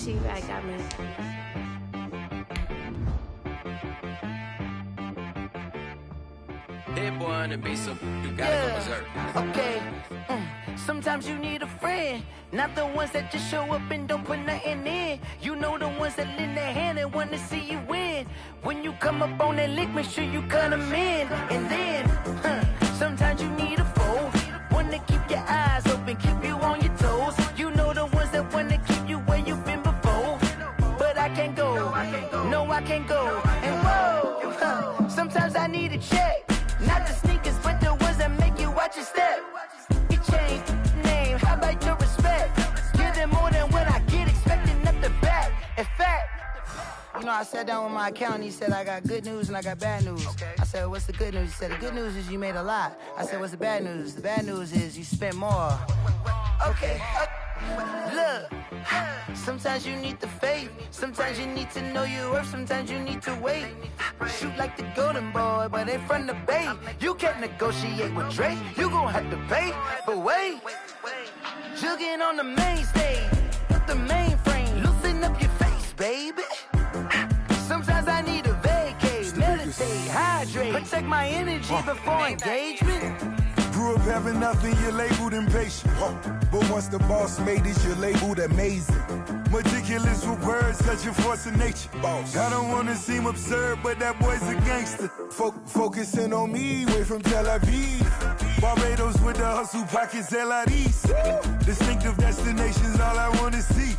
She back got me. Hit boy on the beat, so you gotta go berserk. Okay. Sometimes you need a friend, not the ones that just show up and don't put nothing in. You know the ones that lend their hand and want to see you win. When you come up on that lick, make sure you cut them in. And then, sometimes you need a foe, one to keep your eyes open, keep you on your toes. You know the ones that want to keep you where you've been before. But I can't go, no I can't go. And whoa, sometimes I need a check. Not the sneakers, but the ones that make you watch your step. You change name, how about your respect? Give them more than what I get, expecting up the back. In fact, you know, I sat down with my accountant, he said, I got good news and I got bad news. I said, what's the good news? He said, the good news is you made a lot. I said, what's the bad news? The bad news is you spent more. Okay. Look, sometimes you need the faith, sometimes you need to know your worth, sometimes you need to wait. Shoot like the golden boy, but in front of Bay. You can't negotiate with Drake, you gon' have to pay. But wait, jugging on the main stage, with the mainframe, loosen up your face, baby. Sometimes I need a vacate, meditate, hydrate, protect my energy before engagement. Grew up having nothing, you're labeled impatient. But once the boss made it, you're labeled amazing. Meticulous with words, cause you're force of nature. I don't wanna seem absurd, but that boy's a gangster. Focusing on me, way from Tel Aviv. Barbados with the hustle pockets, LIDs. Distinctive destinations, all I wanna see.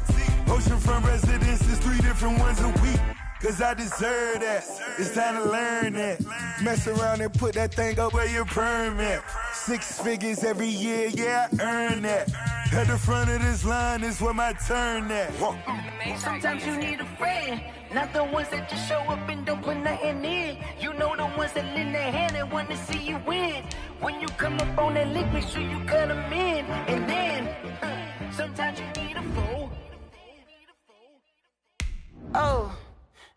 Oceanfront residences, 3 different ones a week. Cause I deserve that, it's time to learn that. Mess around and put that thing up where your permit. 6 figures every year, yeah, I earn that. At the front of this line is where my turn at. Sometimes you need a friend, not the ones that just show up and don't put nothing in. You know the ones that lend their hand and want to see you win. When you come up on that lick, make sure you cut them in. And then, sometimes you need a fool. Oh.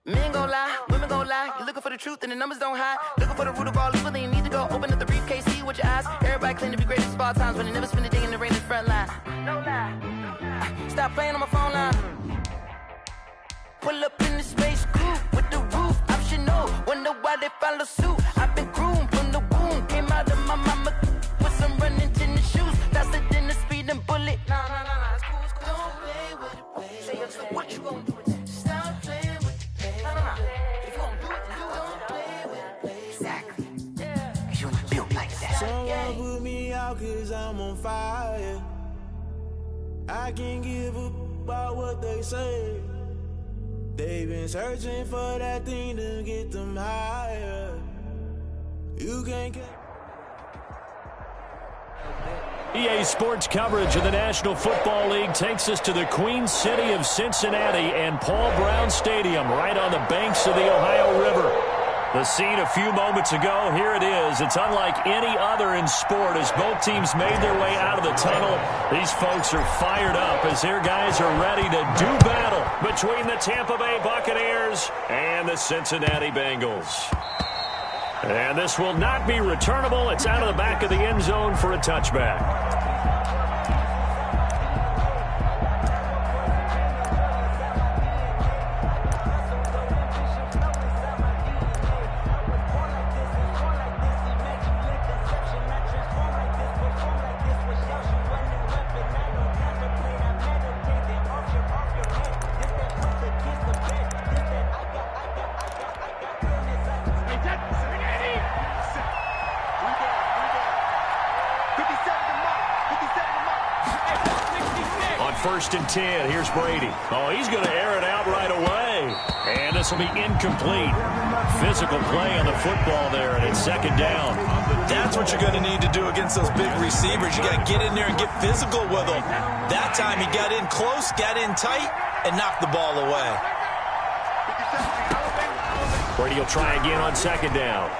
Men gon' lie, women gon' lie. You're looking for the truth and the numbers don't hide. Looking for the root of all evil, then you need to go open up the briefcase, see with your eyes. Everybody claim to be greatest of all times, but they never spend a day in the rain in the front line. No lie. Stop playing on my phone line. Pull up in the space coupe with the roof optional. Wonder why they follow suit. I've been groomed from the womb. Came out of my mama with some running tennis shoes. Faster than the speeding bullet. Nah, it's cool, it's cool. Don't play with it, baby. Say, what you gon' do? Someone put me out cause I'm on fire. I can't give up about what they say. They've been searching for that thing to get them higher. You can't get... EA Sports coverage of the National Football League takes us to the Queen City of Cincinnati and Paul Brown Stadium right on the banks of the Ohio River. The scene a few moments ago, here it is. It's unlike any other in sport as both teams made their way out of the tunnel. These folks are fired up as their guys are ready to do battle between the Tampa Bay Buccaneers and the Cincinnati Bengals. And this will not be returnable. It's out of the back of the end zone for a touchback. First and 10. Here's Brady. Oh, he's going to air it out right away. And this will be incomplete. Physical play on the football there, and it's second down. That's what you're going to need to do against those big receivers. You got to get in there and get physical with them. That time he got in close, got in tight, and knocked the ball away. Brady will try again on second down.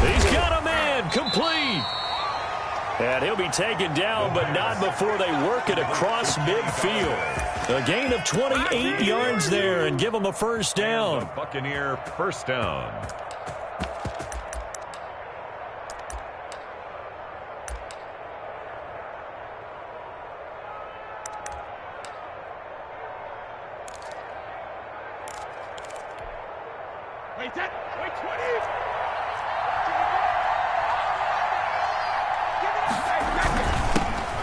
He's got a man. Complete. And he'll be taken down, but not before they work it across midfield. A gain of 28 yards there and give them a first down. Buccaneer first down.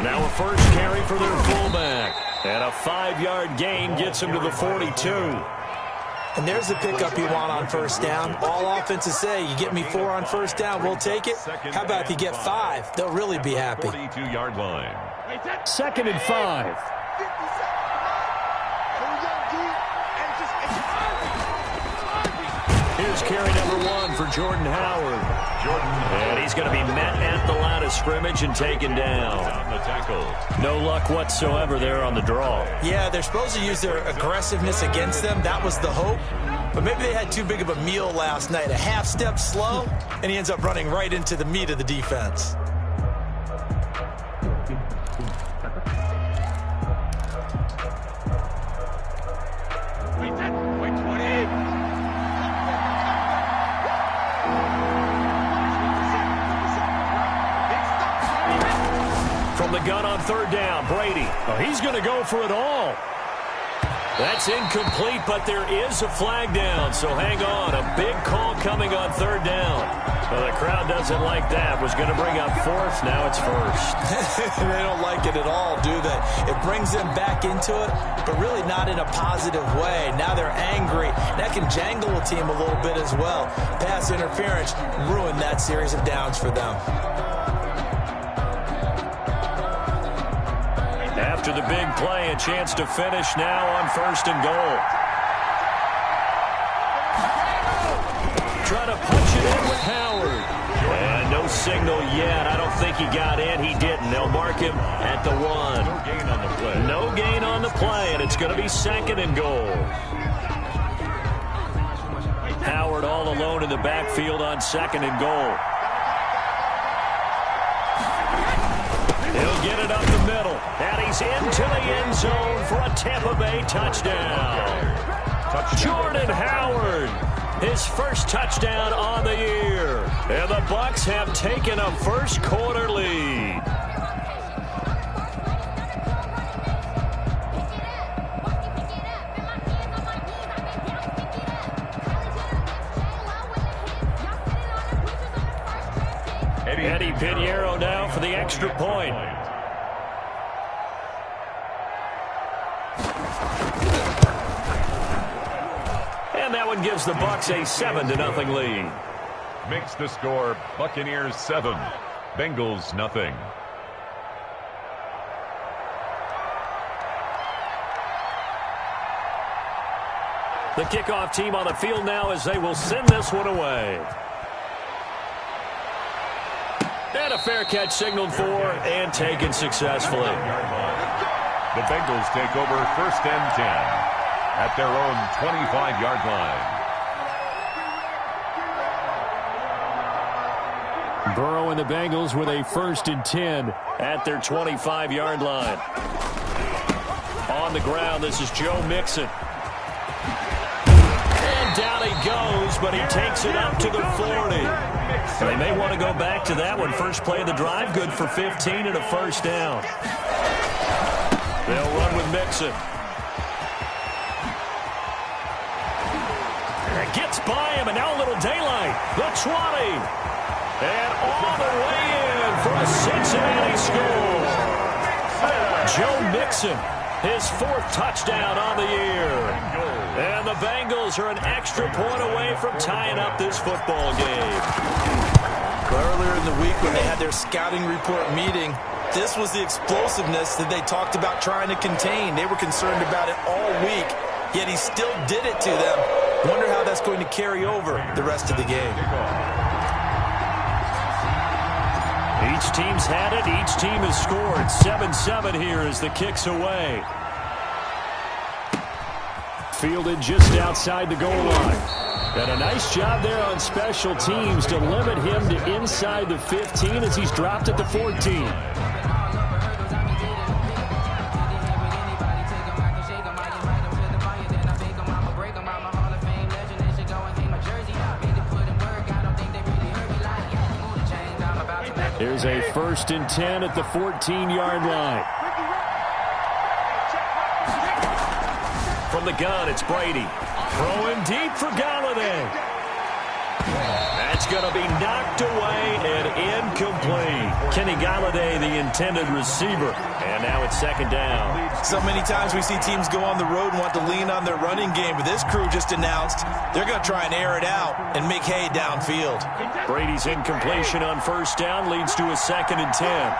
Now a first carry for their fullback. And a 5-yard gain gets him to the 42. And there's the pickup you want on first down. All offenses say, you get me 4 on first down, we'll take it. How about if you get 5? They'll really be happy. 42-yard line. 2nd and 5. Here's carry number 1 for Jordan Howard. And he's going to be met at the line of scrimmage and taken down. On the tackle. No luck whatsoever there on the draw. Yeah, they're supposed to use their aggressiveness against them. That was the hope. But maybe they had too big of a meal last night. A half step slow, and he ends up running right into the meat of the defense. From the gun on 3rd down, Brady. Oh, he's going to go for it all. That's incomplete, but there is a flag down, so hang on. A big call coming on 3rd down. Well, the crowd doesn't like that. Was going to bring up 4th, now it's 1st. They don't like it at all, do they? It brings them back into it, but really not in a positive way. Now they're angry. That can jangle a team a little bit as well. Pass interference ruined that series of downs for them. After the big play, a chance to finish now on 1st and goal. Trying to punch it in with Howard. And no signal yet. I don't think he got in. He didn't. They'll mark him at the 1. No gain on the play. No gain on the play, and it's going to be 2nd and goal. Howard all alone in the backfield on 2nd and goal. He'll get it up the middle, and he's into the end zone for a Tampa Bay touchdown. Jordan Howard, his first touchdown on the year. And the Bucs have taken a first-quarter lead. Eddie Pinheiro now for the extra point. And that one gives the Bucs a 7-0 lead. Makes the score Buccaneers 7, Bengals nothing. The kickoff team on the field now as they will send this one away. And a fair catch signaled for and taken successfully. The Bengals take over 1st and 10 at their own 25-yard line. Burrow and the Bengals with a 1st and 10 at their 25-yard line. On the ground, this is Joe Mixon. And down he goes, but he takes it up to the 40. They may want to go back to that one. First play of the drive, good for 15 and a 1st down. They'll run with Mixon. It gets by him, and now a little daylight. The 20. And all the way in for a Cincinnati score. Joe Mixon, his 4th touchdown on the year. And the Bengals are an extra point away from tying up this football game. Earlier in the week when they had their scouting report meeting, this was the explosiveness that they talked about trying to contain. They were concerned about it all week, yet he still did it to them. Wonder how that's going to carry over the rest of the game. Each team's had it. Each team has scored. 7-7 here as the kick's away. Fielded just outside the goal line. And a nice job there on special teams to limit him to inside the 15 as he's dropped at the 14. Here's a 1st and 10 at the 14-yard line. From the gun, it's Brady. Throwing deep for Galladay. That's going to be knocked away and incomplete. Kenny Golladay, the intended receiver. And now it's second down. So many times we see teams go on the road and want to lean on their running game, but this crew just announced they're going to try and air it out and make hay downfield. Brady's incompletion on first down leads to a 2nd and 10.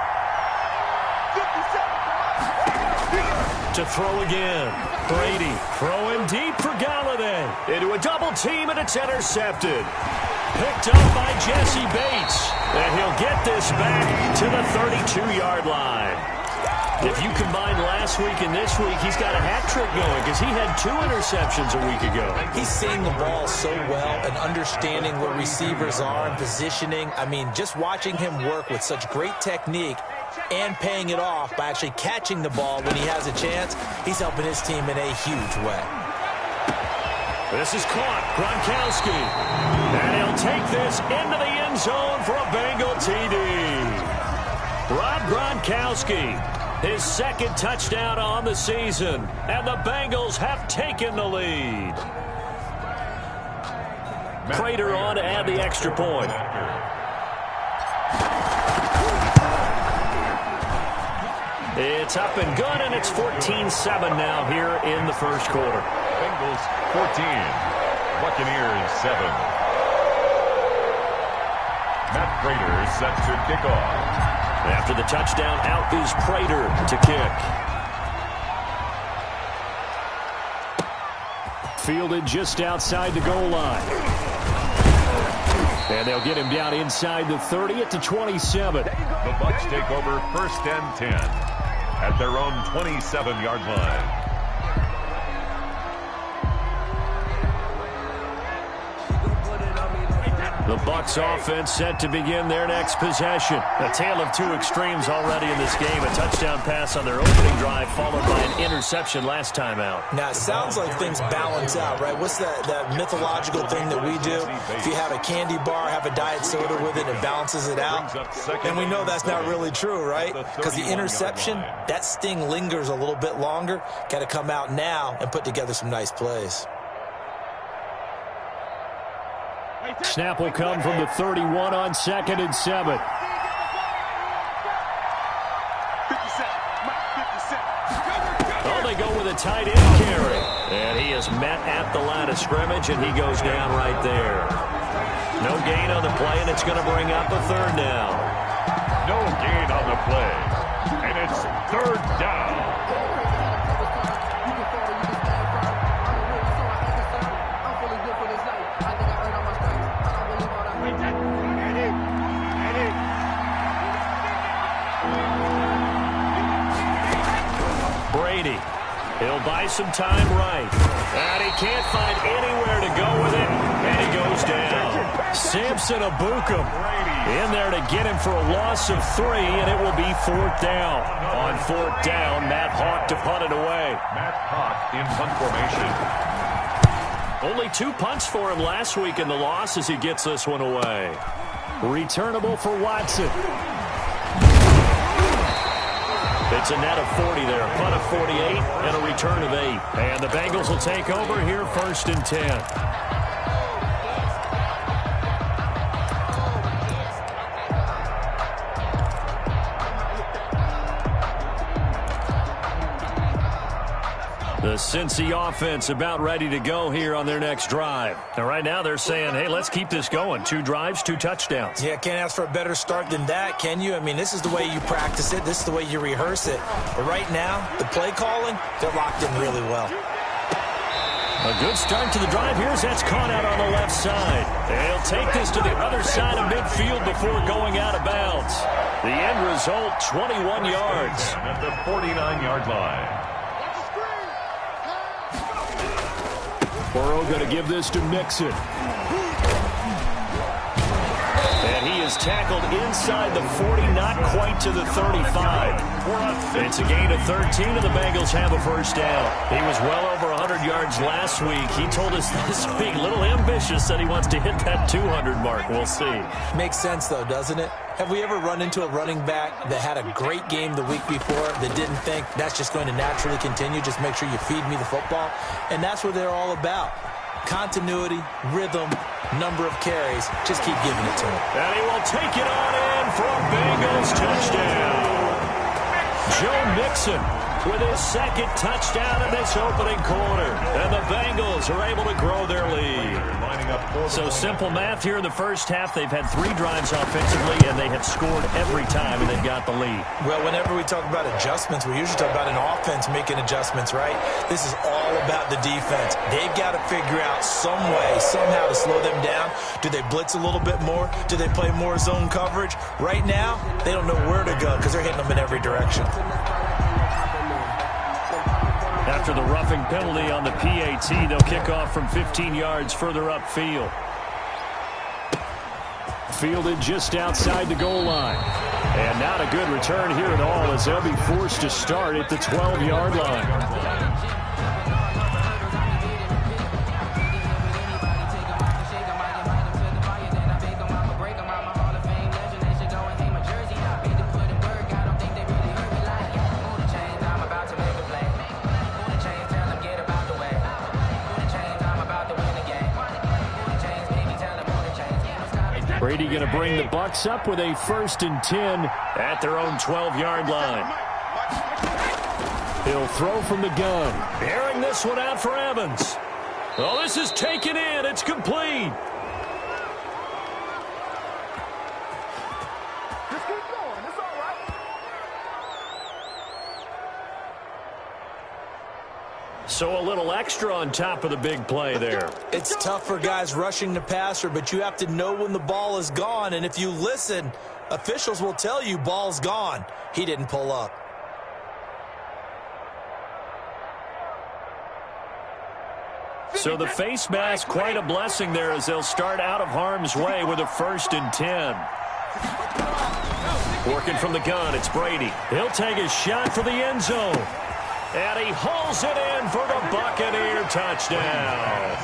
To throw again. Brady throwing deep for Golladay. Into a double team, and it's intercepted. Picked up by Jesse Bates. And he'll get this back to the 32-yard line. If you combine last week and this week, he's got a hat trick going because he had 2 interceptions a week ago. He's seeing the ball so well and understanding where receivers are and positioning. I mean, just watching him work with such great technique and paying it off by actually catching the ball when he has a chance, he's helping his team in a huge way. This is caught. Gronkowski. And he'll take this into the end zone for a Bengal TD. Rob Gronkowski, his 2nd touchdown on the season. And the Bengals have taken the lead. Prater on to add the extra point. It's up and good, and it's 14-7 now here in the first quarter. Bengals 14, Buccaneers 7. Matt Prater set to kick off. After the touchdown, out is Prater to kick. Fielded just outside the goal line. And they'll get him down inside the 30 at the 27. The Bucs take over 1st and 10 at their own 27-yard line. The Bucs offense set to begin their next possession. A tale of 2 extremes already in this game. A touchdown pass on their opening drive followed by an interception last time out. Now, it sounds like things balance out, right? What's that mythological thing that we do? If you have a candy bar, have a diet soda with it, it balances it out. And we know that's not really true, right? Because the interception, that sting lingers a little bit longer. Got to come out now and put together some nice plays. Snap will come from the 31 on 2nd and 7. Oh, they go with a tight end carry. And he is met at the line of scrimmage, and he goes down right there. No gain on the play, and it's going to bring up a 3rd down. No gain on the play, and it's 3rd down. Brady, he'll buy some time right. And he can't find anywhere to go with it, and he goes down. Samson Ebukam in there to get him for a loss of 3, and it will be 4th down. On 4th down, Matt Hawk to punt it away. Matt Hawk in punt formation. Only 2 punts for him last week in the loss as he gets this one away. Returnable for Watson. It's a net of 40 there, a punt of 48, and a return of 8. And the Bengals will take over here 1st and 10. The Cincy offense about ready to go here on their next drive. And right now they're saying, hey, let's keep this going. 2 drives, 2 touchdowns. Yeah, can't ask for a better start than that, can you? I mean, this is the way you practice it. This is the way you rehearse it. But right now, the play calling, they're locked in really well. A good start to the drive. Here's that's caught out on the left side. They'll take this to the other side of midfield before going out of bounds. The end result, 21 yards. At the 49-yard line. Burrow going to give this to Mixon. And he is tackled inside the 40, not quite to the 35. It's a gain of 13, and the Bengals have a 1st down. He was well over 100 yards last week. He told us this week, a little ambitious, that he wants to hit that 200 mark. We'll see. Makes sense, though, doesn't it? Have we ever run into a running back that had a great game the week before that didn't think that's just going to naturally continue? Just make sure you feed me the football. And that's what they're all about. Continuity, rhythm, number of carries. Just keep giving it to him. And he will take it on in for a Bengals touchdown. Joe Mixon with his second touchdown in this opening quarter. And the Bengals are able to grow their lead. So simple math here in the first half. They've had 3 drives offensively, and they have scored every time, and they've got the lead. Well, whenever we talk about adjustments, we usually talk about an offense making adjustments, right? This is all about the defense. They've got to figure out some way, somehow to slow them down. Do they blitz a little bit more? Do they play more zone coverage? Right now, they don't know where to go because they're hitting them in every direction. After the roughing penalty on the PAT, they'll kick off from 15 yards further upfield. Fielded just outside the goal line. And not a good return here at all as they'll be forced to start at the 12-yard line. Brady going to bring the Bucs up with a 1st and 10 at their own 12-yard line. He'll throw from the gun. Airing this one out for Evans. Oh, this is taken in. It's complete. Just keep going. It's all right. So a little extra on top of the big play there. It's tough for guys rushing the passer, but you have to know when the ball is gone. And if you listen, officials will tell you ball's gone. He didn't pull up. So the face mask, quite a blessing there as they'll start out of harm's way with a 1st and 10. Working from the gun, it's Brady. He'll take a shot for the end zone. And he hauls it in for the Buccaneer touchdown.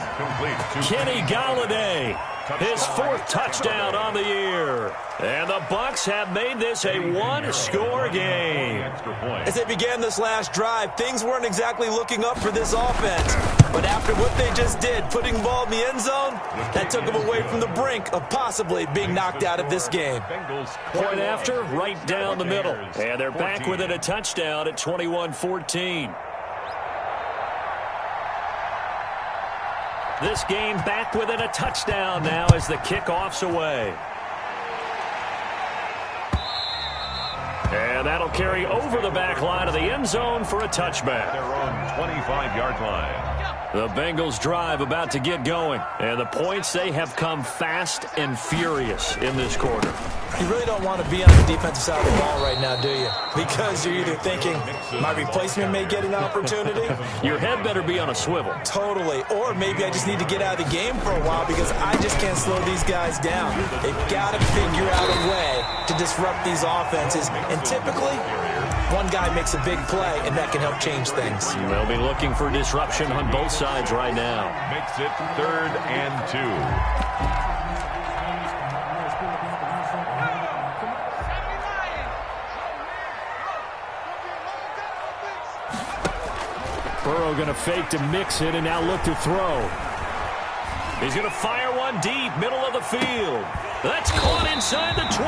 Kenny Golladay, his 4th touchdown on the year. And the Bucs have made this a one-score game. As they began this last drive, things weren't exactly looking up for this offense. But after what they just did, putting the ball in the end zone, that took them away from the brink of possibly being knocked out of this game. Point after, right down the middle. And they're back within a touchdown at 21-14. This game back within a touchdown now as the kickoff's away. And that'll carry over the back line of the end zone for a touchback. Their own 25-yard line. The Bengals drive about to get going. And the points, they have come fast and furious in this quarter. You really don't want to be on the defensive side of the ball right now, do you? Because you're either thinking, my replacement may get an opportunity. Your head better be on a swivel. Totally. Or maybe I just need to get out of the game for a while because I just can't slow these guys down. They've got to figure out a way to disrupt these offenses. And typically, one guy makes a big play, and that can help change things. They'll be looking for disruption on both sides right now. Makes it 3rd and 2. Burrow going to fake to mix it and now look to throw. He's going to fire one deep, middle of the field. That's caught inside the 20.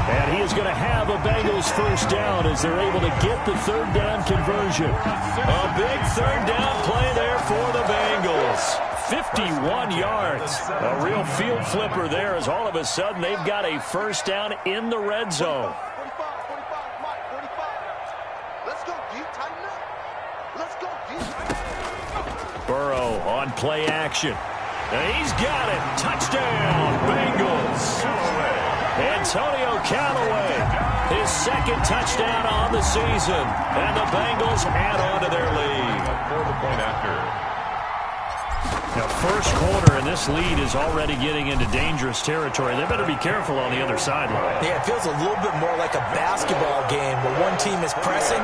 And he is going to have a Bengals 1st down as they're able to get the 3rd down conversion. A big 3rd down play there for the Bengals. 51 yards. A real field flipper there as all of a sudden they've got a 1st down in the red zone. Burrow on play action. And he's got it. Touchdown, Bengals. Antonio Callaway, his 2nd touchdown on the season. And the Bengals add on to their lead. For the point after. Now, 1st quarter, and this lead is already getting into dangerous territory. They better be careful on the other sideline. Yeah, it feels a little bit more like a basketball game where one team is pressing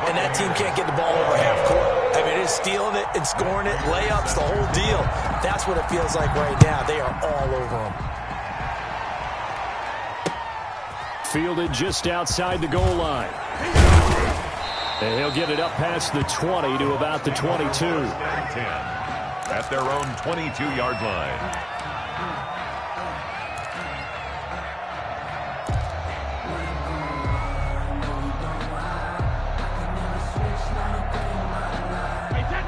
and that team can't get the ball over half court. I mean, it's stealing it and scoring it, layups, the whole deal. That's what it feels like right now. They are all over them. Fielded just outside the goal line. And he'll get it up past the 20 to about the 22. at their own 22-yard line.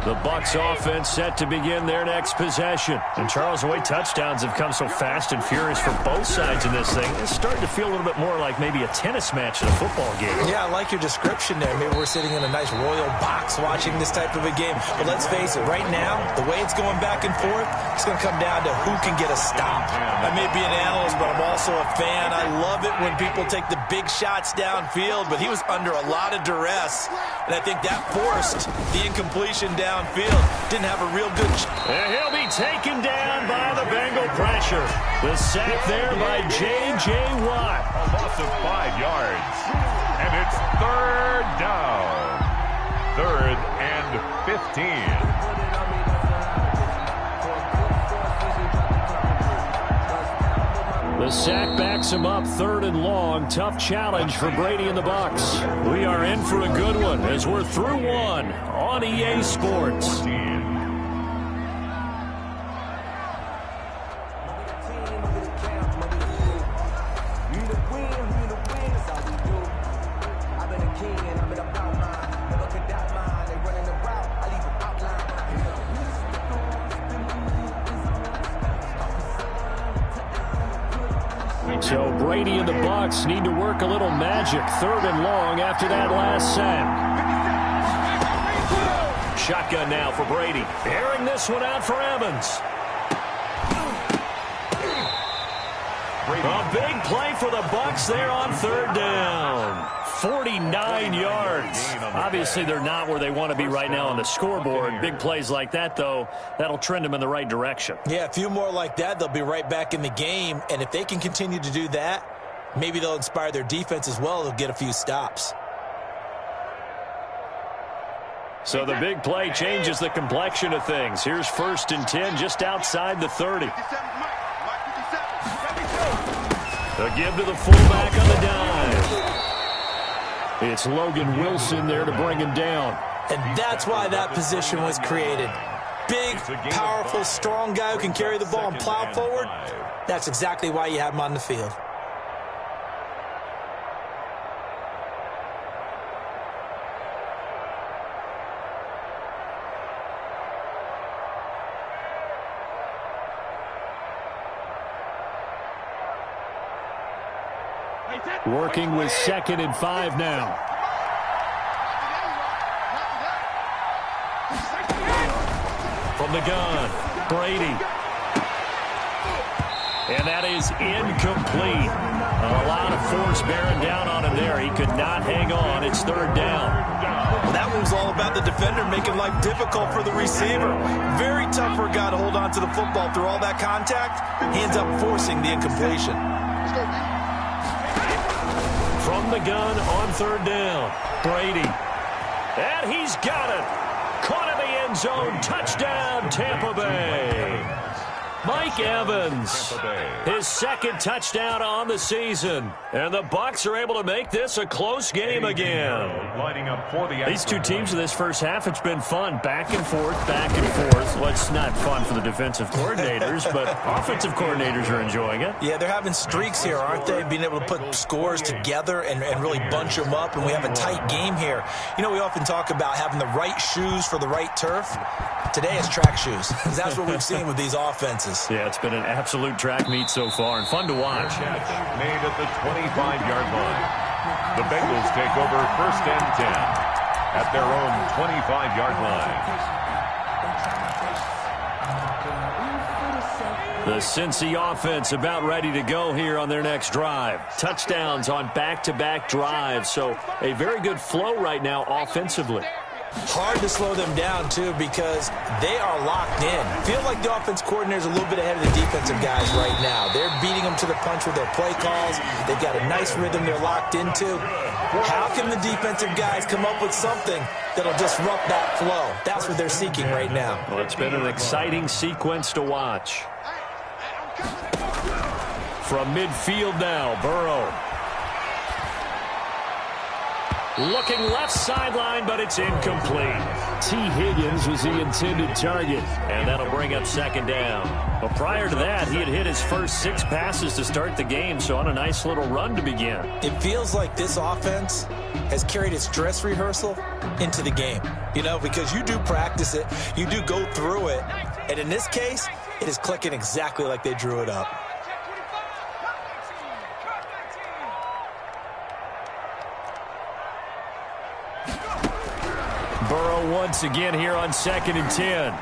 The Bucs offense set to begin their next possession. And Charles, the way touchdowns have come so fast and furious for both sides in this thing, it's starting to feel a little bit more like maybe a tennis match in a football game. Yeah, I like your description there. Maybe we're sitting in a nice royal box watching this type of a game. But let's face it, right now, the way it's going back and forth, it's going to come down to who can get a stop. I may be an analyst, but I'm also a fan. I love it when people take the big shots downfield, but he was under a lot of duress, and I think that forced the incompletion downfield. Didn't have a real good and he'll be taken down by the Bengal pressure. The sack there by J.J. Watt. A loss of 5 yards. And it's third down. 3rd and 15. The sack backs him up 3rd and long. Tough challenge for Brady and the Bucs. We are in for a good one as we're through one on EA Sports. So Brady and the Bucs need to work a little magic. 3rd and long after that last sack. Shotgun now for Brady. Airing this one out for Evans. A big play for the Bucs there on 3rd down. 49 yards. Obviously, they're not where they want to be right now on the scoreboard. Big plays like that, though, that'll trend them in the right direction. Yeah, a few more like that, they'll be right back in the game. And if they can continue to do that, maybe they'll inspire their defense as well. They'll get a few stops. So the big play changes the complexion of things. Here's 1st and 10 just outside the 30. A give to the fullback on the dive. It's Logan Wilson there to bring him down. And that's why that position was created. Big, powerful, strong guy who can carry the ball and plow forward. That's exactly why you have him on the field. Working with 2nd and 5 now. From the gun, Brady. And that is incomplete. A lot of force bearing down on him there. He could not hang on. It's 3rd down. Well, that one was all about the defender making life difficult for the receiver. Very tough for a guy to hold on to the football through all that contact. He ends up forcing the incompletion. From the gun on 3rd down, Brady. And he's got it. Caught in the end zone. Touchdown, Tampa Bay. Mike Evans, his 2nd touchdown on the season. And the Bucs are able to make this a close game again. These two teams in this first half, it's been fun. Back and forth, back and forth. Well, it's not fun for the defensive coordinators, but offensive coordinators are enjoying it. Yeah, they're having streaks here, aren't they? Being able to put scores together and really bunch them up, and we have a tight game here. You know, we often talk about having the right shoes for the right turf. Today it's track shoes. That's what we've seen with these offenses. Yeah, it's been an absolute track meet so far and fun to watch. Made at the 25-yard line. The Bengals take over 1st and 10 at their own 25-yard line. The Cincy offense about ready to go here on their next drive. Touchdowns on back-to-back drives, so a very good flow right now offensively. Hard to slow them down, too, because they are locked in. Feel like the offense coordinator's a little bit ahead of the defensive guys right now. They're beating them to the punch with their play calls. They've got a nice rhythm they're locked into. How can the defensive guys come up with something that'll disrupt that flow? That's what they're seeking right now. Well, it's been an exciting sequence to watch. From midfield now, Burrow. Looking left sideline, but it's incomplete. T. Higgins was the intended target. And that'll bring up second down. Well, prior to that, he had hit his first 6 passes to start the game, so on a nice little run to begin. It feels like this offense has carried its dress rehearsal into the game. You know, because you do practice it, you do go through it, and in this case, it is clicking exactly like they drew it up. Burrow once again here on 2nd and 10.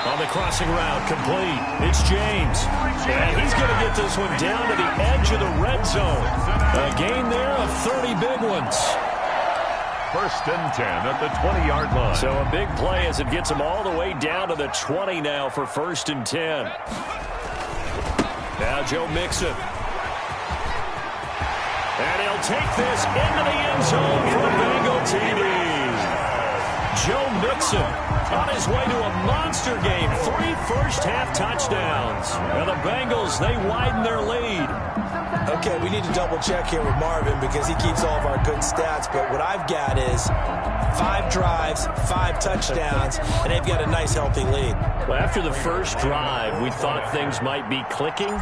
On the crossing route, complete. It's James. And he's going to get this one down to the edge of the red zone. A gain there of 30 big ones. 1st and 10 at the 20-yard line. So a big play as it gets him all the way down to the 20 now for 1st and 10. Now Joe Mixon. And he'll take this into the end zone for a Bengal TD. Joe Mixon on his way to a monster game. 3 first-half touchdowns. And the Bengals, they widen their lead. Okay, we need to double-check here with Marvin because he keeps all of our good stats. But what I've got is 5 drives, 5 touchdowns, and they've got a nice, healthy lead. Well, after the first drive, we thought things might be clicking.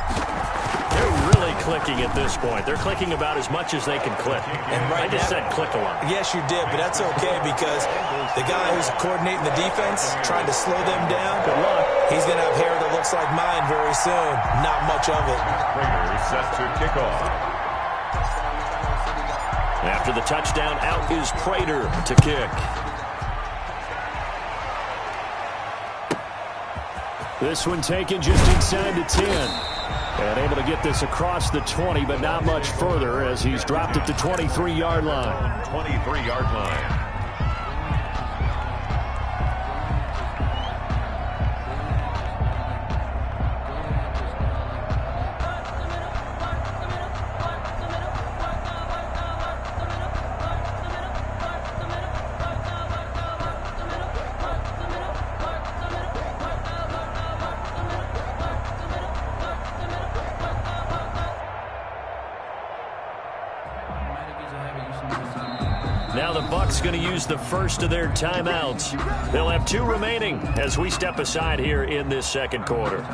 They're really clicking at this point. They're clicking about as much as they can click. And right I just said click a lot. Yes, you did, but that's okay because the guy who's coordinating the defense, trying to slow them down, good luck. He's going to have hair that looks like mine very soon. Not much of it. Raiders set to kick off. After the touchdown, out is Prater to kick. This one taken just inside the 10. And able to get this across the 20, but not much further as he's dropped at the 23-yard line. 23-yard line. Now the Bucs going to use the first of their timeouts. They'll have 2 remaining as we step aside here in this second quarter.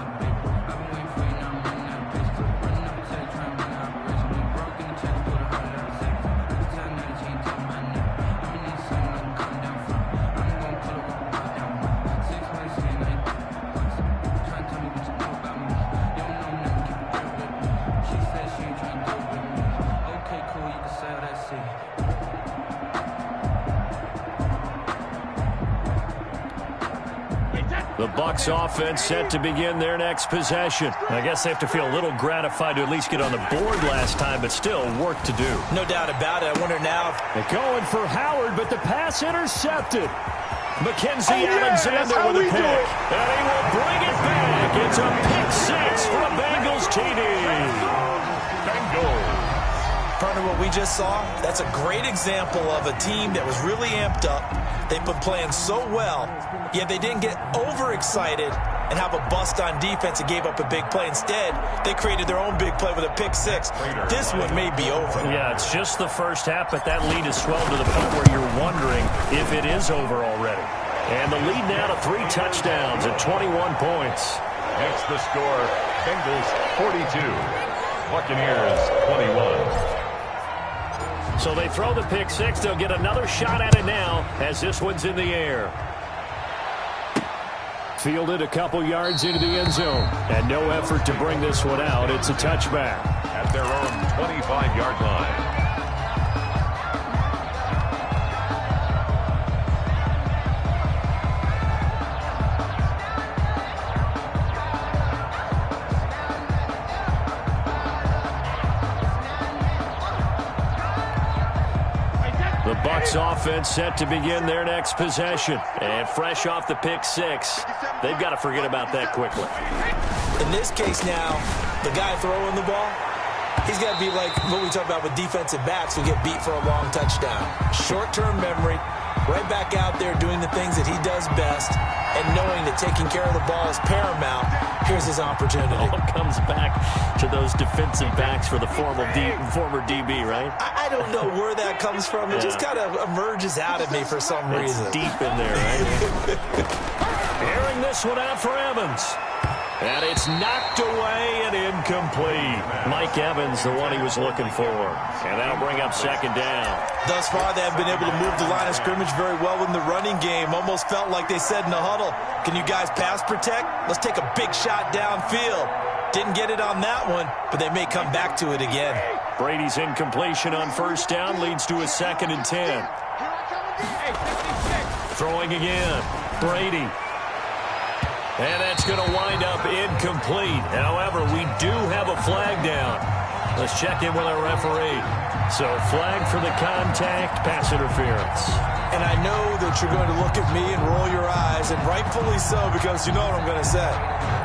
The Bucs offense set to begin their next possession. I guess they have to feel a little gratified to at least get on the board last time, but still work to do. No doubt about it. I wonder now. They're going for Howard, but the pass intercepted. Mackenzie Alexander with a pick. And he will bring it back. It's a pick 6 for a Bengals TD. Bengals. Partner, what we just saw, that's a great example of a team that was really amped up. They've been playing so well, yet they didn't get overexcited and have a bust on defense and gave up a big play. Instead, they created their own big play with a pick 6. This one may be over. Yeah, it's just the first half, but that lead has swelled to the point where you're wondering if it is over already. And the lead now to 3 touchdowns at 21 points. Next the score, Bengals 42, Buccaneers 21. So they throw the pick 6. They'll get another shot at it now as this one's in the air. Fielded a couple yards into the end zone. And no effort to bring this one out. It's a touchback. At their own 25-yard line. The Bucs offense set to begin their next possession. And fresh off the pick 6, they've got to forget about that quickly. In this case now, the guy throwing the ball, he's got to be like what we talk about with defensive backs who get beat for a long touchdown. Short-term memory, right back out there doing the things that he does best, and knowing that taking care of the ball is paramount. Here's his opportunity. All comes back to those defensive backs for the former DB, right? I don't know where that comes from. It just kind of emerges out at me for some reason. It's deep in there, right? Airing this one out for Evans. And it's knocked away and incomplete. Mike Evans, the one he was looking for. And that'll bring up second down. Thus far, they have been able to move the line of scrimmage very well in the running game. Almost felt like they said in the huddle, can you guys pass protect? Let's take a big shot downfield. Didn't get it on that one, but they may come back to it again. Brady's incompletion on first down leads to a 2nd and 10. Throwing again. Brady. And that's going to wind up incomplete. However, we do have a flag down. Let's check in with our referee. So, flag for the contact, pass interference. And I know that you're going to look at me and roll your eyes, and rightfully so, because you know what I'm going to say.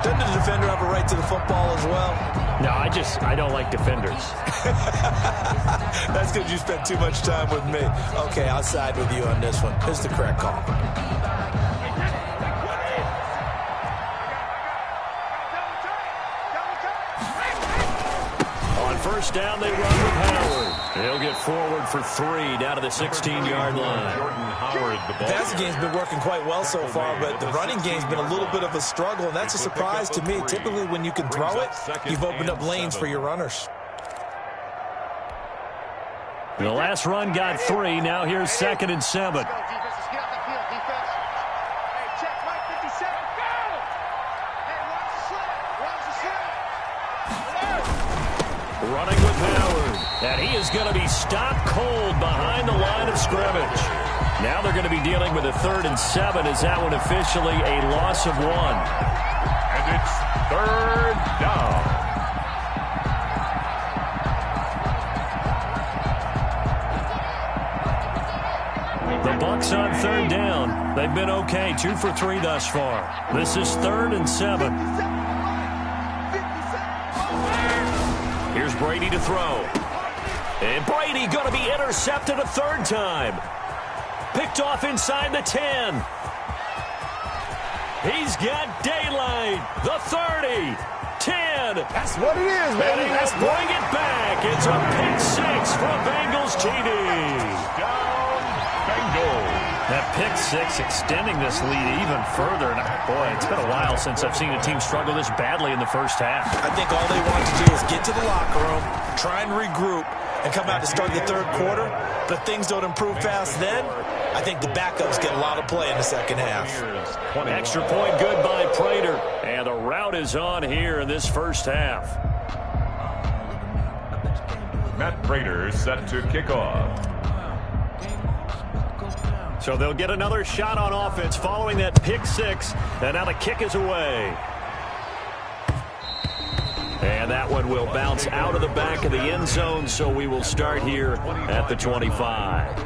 Doesn't the defender have a right to the football as well? No, I don't like defenders. That's because you spent too much time with me. Okay, I'll side with you on this one. It's the correct call. First down, they run with Howard. He'll get forward for 3 down to the 16-yard line. The passing game's been working quite well so far, but the running game's been a little bit of a struggle, and that's a surprise to me. Typically, when you can throw it, you've opened up lanes for your runners. The last run got 3. Now here's 2nd and 7. Running with Howard. And he is going to be stopped cold behind the line of scrimmage. Now they're going to be dealing with a 3rd and 7. Is that one officially a loss of 1? And it's 3rd down. The Bucs on 3rd down. They've been okay. 2 for 3 thus far. This is 3rd and 7. Here's Brady to throw. And Brady going to be intercepted a 3rd time. Picked off inside the 10. He's got daylight. The 30. 10. That's what it is, baby. And he will bring it back. It's a pick 6 for Bengals TD. Down, Bengals. That pick 6 extending this lead even further. And boy, it's been a while since I've seen a team struggle this badly in the first half. I think all they want to do is get to the locker room, try and regroup, and come out to start the 3rd quarter. But if things don't improve fast then, I think the backups get a lot of play in the second half. Extra point good by Prater. And the route is on here in this first half. Matt Prater set to kick off. So they'll get another shot on offense following that pick 6. And now the kick is away. And that one will bounce out of the back of the end zone. So we will start here at the 25.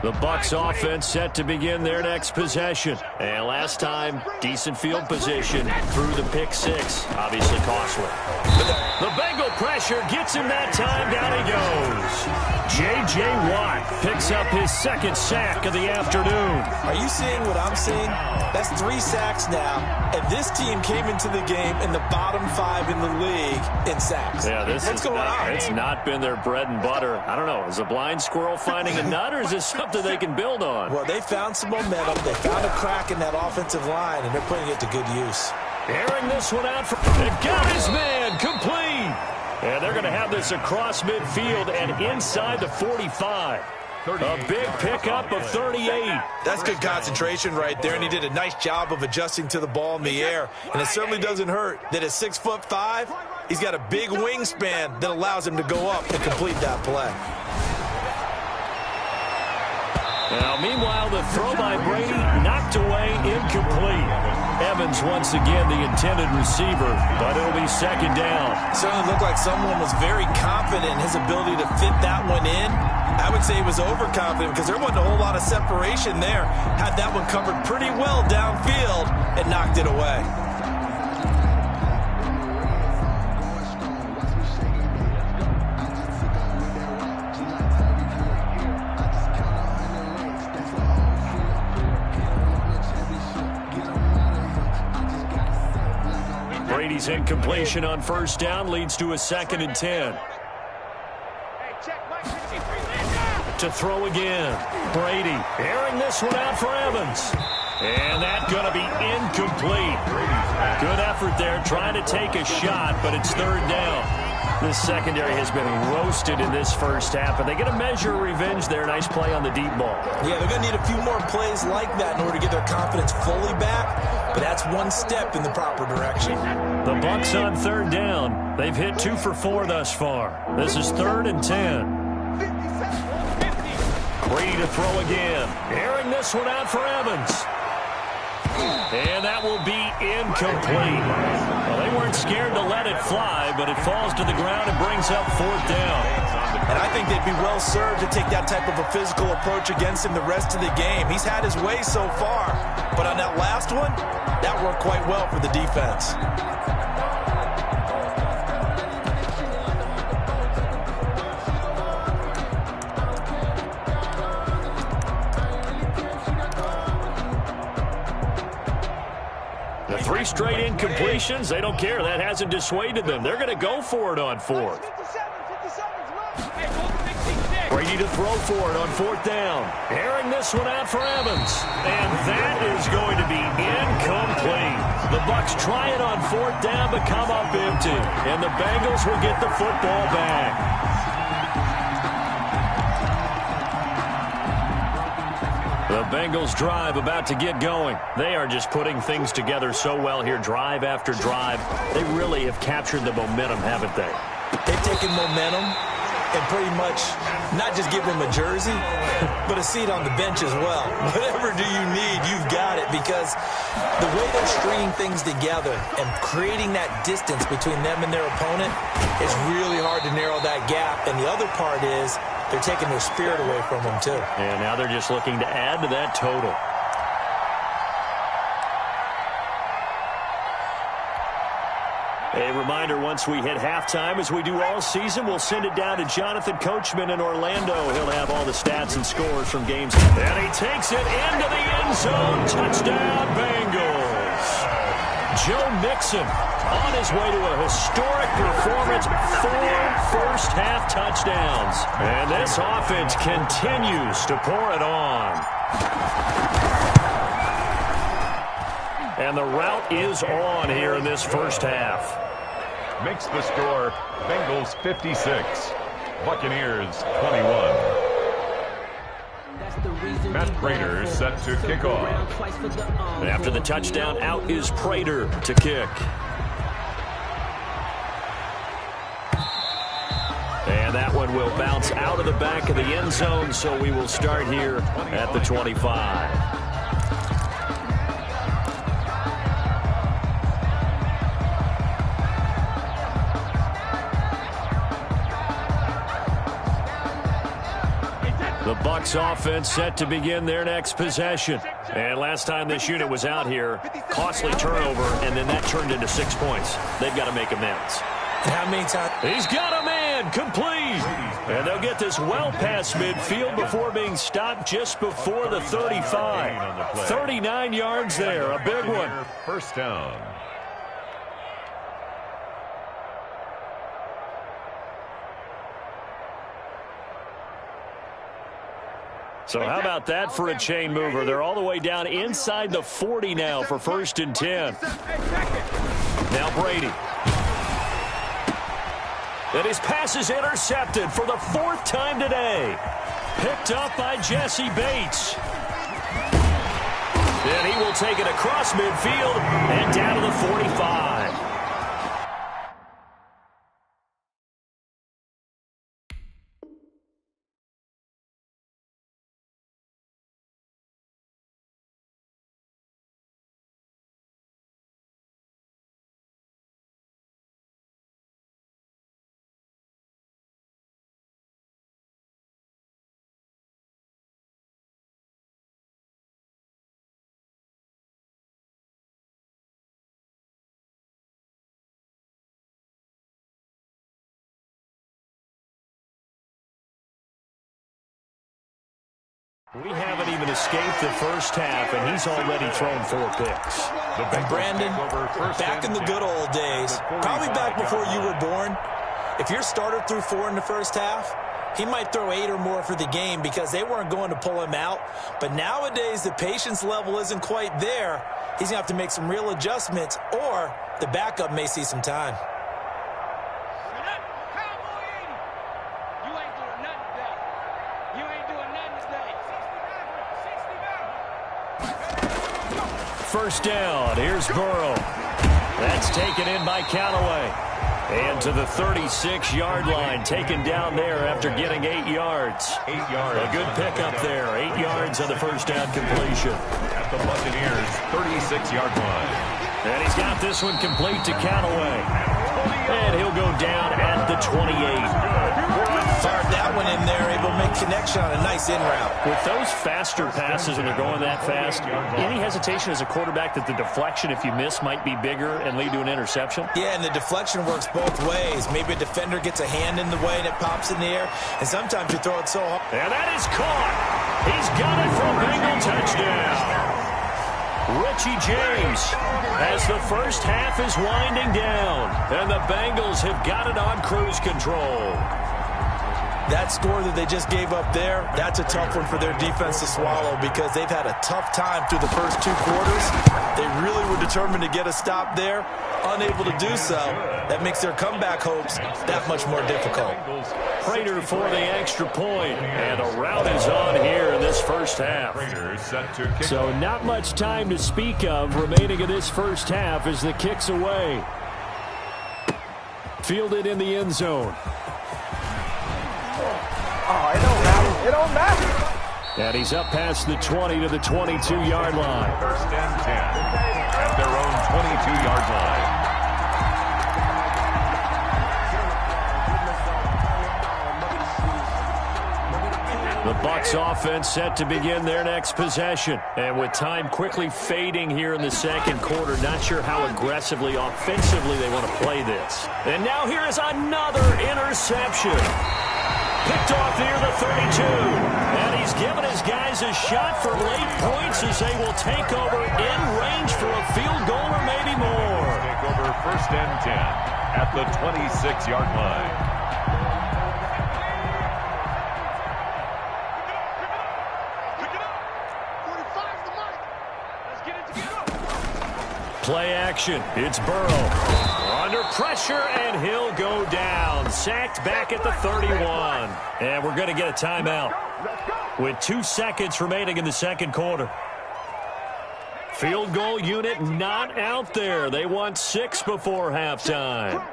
The Bucs offense set to begin their next possession. And last time, decent field position through the pick 6. Obviously costly. The Bengal pressure gets him that time. Down he goes. J.J. Watt picks up his 2nd sack of the afternoon. Are you seeing what I'm seeing? That's 3 sacks now. And this team came into the game in the bottom 5 in the league in sacks. Yeah, What's going on? It's not been their bread and butter. I don't know. Is a blind squirrel finding a nut, or is this something they can build on? Well, they found some momentum. They found a crack in that offensive line, and they're putting it to good use. Airing this one out. They've got his man complete. And they're going to have this across midfield and inside the 45. A big pickup of 38. That's good concentration right there, and he did a nice job of adjusting to the ball in the air. And it certainly doesn't hurt that at 6'5", he's got a big wingspan that allows him to go up and complete that play. Now, meanwhile, the throw by Brady knocked away, incomplete. Evans is once again the intended receiver, but it'll be second down. Certainly looked like someone was very confident in his ability to fit that one in. I would say he was overconfident because there wasn't a whole lot of separation there. Had that one covered pretty well downfield and knocked it away. Brady's incompletion on first down leads to a 2nd and 10. To throw again. Brady airing this one out for Evans. And that's going to be incomplete. Good effort there trying to take a shot, but it's 3rd down. This secondary has been roasted in this first half, but they get a measure of revenge there. Nice play on the deep ball. Yeah, they're going to need a few more plays like that in order to get their confidence fully back, but that's one step in the proper direction. The Bucs on 3rd down. They've hit 2 for 4 thus far. This is 3rd and 10. Brady to throw again. Airing this one out for Evans. And that will be incomplete. Well, they weren't scared to let it fly, but it falls to the ground and brings up 4th down. And I think they'd be well served to take that type of a physical approach against him the rest of the game. He's had his way so far, but on that last one, that worked quite well for the defense. The 3 straight incompletions, they don't care. That hasn't dissuaded them. They're going to go for it on 4th. Brady to throw for it on 4th down. Airing this one out for Evans. And that is going to be incomplete. The Bucs try it on 4th down, but come up empty. And the Bengals will get the football back. The Bengals drive about to get going. They are just putting things together so well here, drive after drive. They really have captured the momentum, haven't they? They've taken momentum and pretty much not just give them a jersey, but a seat on the bench as well. Whatever do you need, you've got it, because the way they're stringing things together and creating that distance between them and their opponent is really hard to narrow that gap. And the other part is they're taking their spirit away from them, too. And now they're just looking to add to that total. A reminder, once we hit halftime, as we do all season, we'll send it down to Jonathan Coachman in Orlando. He'll have all the stats and scores from games. And he takes it into the end zone. Touchdown, Bengals. Joe Mixon on his way to a historic performance. 4 first-half touchdowns. And this offense continues to pour it on. And the route is on here in this first half. Makes the score Bengals 56, Buccaneers 21. Matt Prater set to kick off. After the touchdown, out is Prater to kick. And that one will bounce out of the back of the end zone, so we will start here at the 25. The Bucs offense set to begin their next possession. And last time this unit was out here, costly turnover, and then that turned into 6 points. They've got to make amends. And how many times? He's got a man, complete. And they'll get this well past midfield before being stopped just before the 35. 39 yards there, a big one. First down. So how about that for a chain mover? They're all the way down inside the 40 now for 1st and 10. Now Brady. And his pass is intercepted for the 4th time today. Picked up by Jesse Bates. And he will take it across midfield and down to the 45. We haven't even escaped the first half, and he's already thrown 4 picks. And Brandon, back in the good old days, probably back before you were born, if your starter threw 4 in the first half, he might throw 8 or more for the game because they weren't going to pull him out. But nowadays, the patience level isn't quite there. He's going to have to make some real adjustments, or the backup may see some time. First down, here's Burrow. That's taken in by Callaway. And to the 36-yard line, taken down there after getting 8 yards. 8 yards. A good pickup there, 8 yards on the first down completion. At the Buccaneers' 36-yard line. And he's got this one complete to Callaway. And he'll go down at the 28. Fired that one in there, able to make connection on a nice in route. With those faster passes and they're going that fast, any hesitation as a quarterback that the deflection, if you miss, might be bigger and lead to an interception? Yeah, and the deflection works both ways. Maybe a defender gets a hand in the way and it pops in the air, and sometimes you throw it so hard. And that is caught. He's got it for a Bengal touchdown. Richie James as the first half is winding down, and the Bengals have got it on cruise control. That score that they just gave up there, that's a tough one for their defense to swallow because they've had a tough time through the first 2 quarters. They really were determined to get a stop there, unable to do so. That makes their comeback hopes that much more difficult. Prater for the extra point, and a rout is on here in this first half. So not much time to speak of remaining in this first half as the kick's away. Fielded in the end zone. Oh, it don't matter. It don't matter. And he's up past the 20 to the 22-yard line. First and 10 at their own 22-yard line. The Bucs offense set to begin their next possession. And with time quickly fading here in the second quarter, not sure how aggressively, offensively they want to play this. And now here is another interception. Picked off near the 32. And he's given his guys a shot for late points as they will take over in range for a field goal or maybe more. Take over first and 10 at the 26-yard line. Play action. It's Burrow. Under pressure, and he'll go down. Sacked back at the 31. And we're going to get a timeout with 2 seconds remaining in the second quarter. Field goal unit not out there. They want 6 before halftime.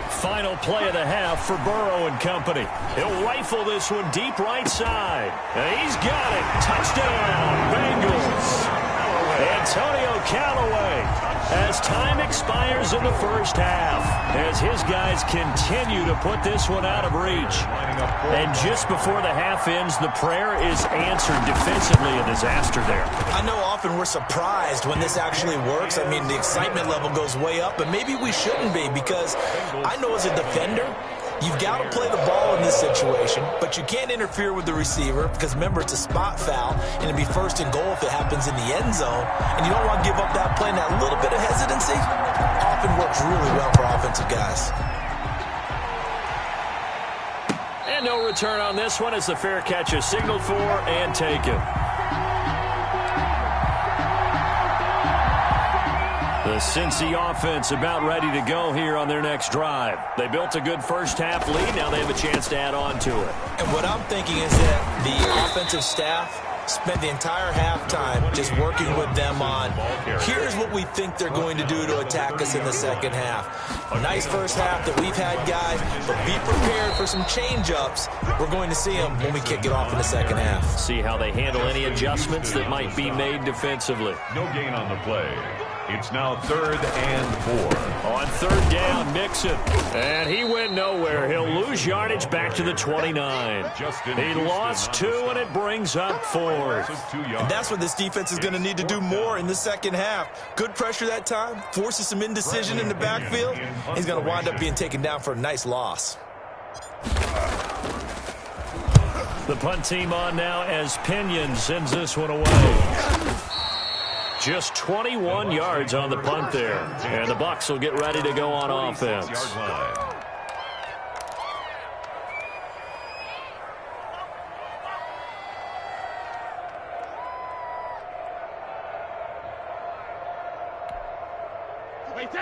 Final play of the half for Burrow and company. He'll rifle this one deep right side. And he's got it. Touchdown, Bengals. Antonio Callaway as time expires in the first half, as his guys continue to put this one out of reach. And just before the half ends, the prayer is answered defensively. A disaster there. I know often we're surprised when this actually works. I mean, the excitement level goes way up, but maybe we shouldn't be, because I know as a defender, you've got to play the ball in this situation, but you can't interfere with the receiver because, remember, it's a spot foul, and it'd be first and goal if it happens in the end zone, and you don't want to give up that play, and that little bit of hesitancy often works really well for offensive guys. And no return on this one as the fair catch is signaled for and taken. The Cincy offense about ready to go here on their next drive. They built a good first-half lead. Now they have a chance to add on to it. And what I'm thinking is that the offensive staff spent the entire halftime just working with them on, here's what we think they're going to do to attack us in the second half. A nice first half that we've had, guys, but be prepared for some change-ups. We're going to see them when we kick it off in the second half. See how they handle any adjustments that might be made defensively. No gain on the play. It's now 3rd and 4. On 3rd down, Mixon. And he went nowhere. He'll lose yardage back to the 29. He lost 2, and it brings up 4. And that's what this defense is going to need to do more in the second half. Good pressure that time, forces some indecision in the backfield. He's going to wind up being taken down for a nice loss. The punt team on now as Pinion sends this one away. Just 21 yards on the punt there. And the Bucs will get ready to go on offense.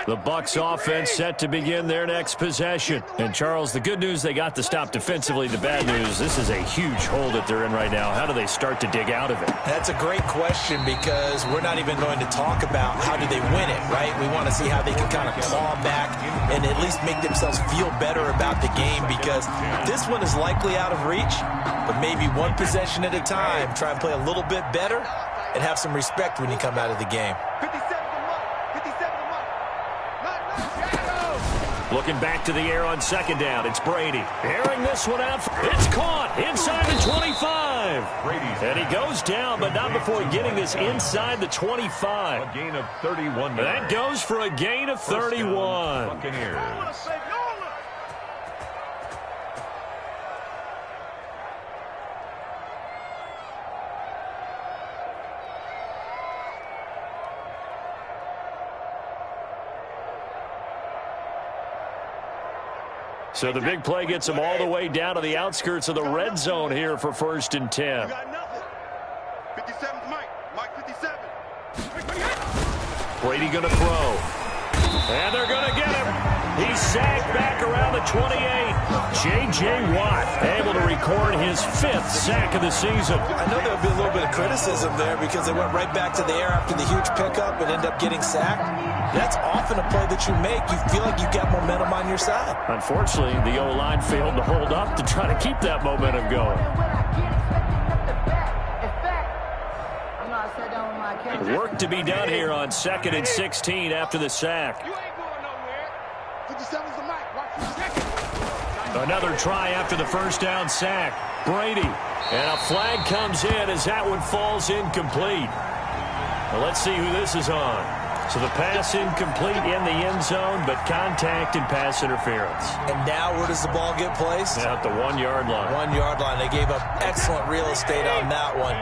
The Bucs offense set to begin their next possession. And, Charles, the good news, they got the stop defensively. The bad news, this is a huge hole that they're in right now. How do they start to dig out of it? That's a great question because we're not even going to talk about how do they win it, right? We want to see how they can kind of claw back and at least make themselves feel better about the game because this one is likely out of reach, but maybe one possession at a time. Try and play a little bit better and have some respect when you come out of the game. Looking back to the air on 2nd down. It's Brady. Airing this one out. It's caught inside the 25. And he goes down, but not before getting this inside the 25. A gain of 31. That goes for a gain of 31. Buccaneers. So the big play gets him all the way down to the outskirts of the red zone here for 1st and 10. 57's Mike. Mike 57. Brady going to throw. And they're going to get him. He's sacked back around the 28. J.J. Watt able to record his 5th sack of the season. I know there'll be a little bit of criticism there because they went right back to the air after the huge pickup and end up getting sacked. That's often a play that you make. You feel like you've got momentum on your side. Unfortunately, the O-line failed to hold up to try to keep that momentum going. Work to be done here on 2nd and 16 after the sack. Another try after the 1st down sack. Brady. And a flag comes in as that one falls incomplete. Well, let's see who this is on. So the pass incomplete in the end zone, but contact and pass interference. And now where does the ball get placed? At the 1-yard line. 1-yard line. They gave up excellent real estate on that one.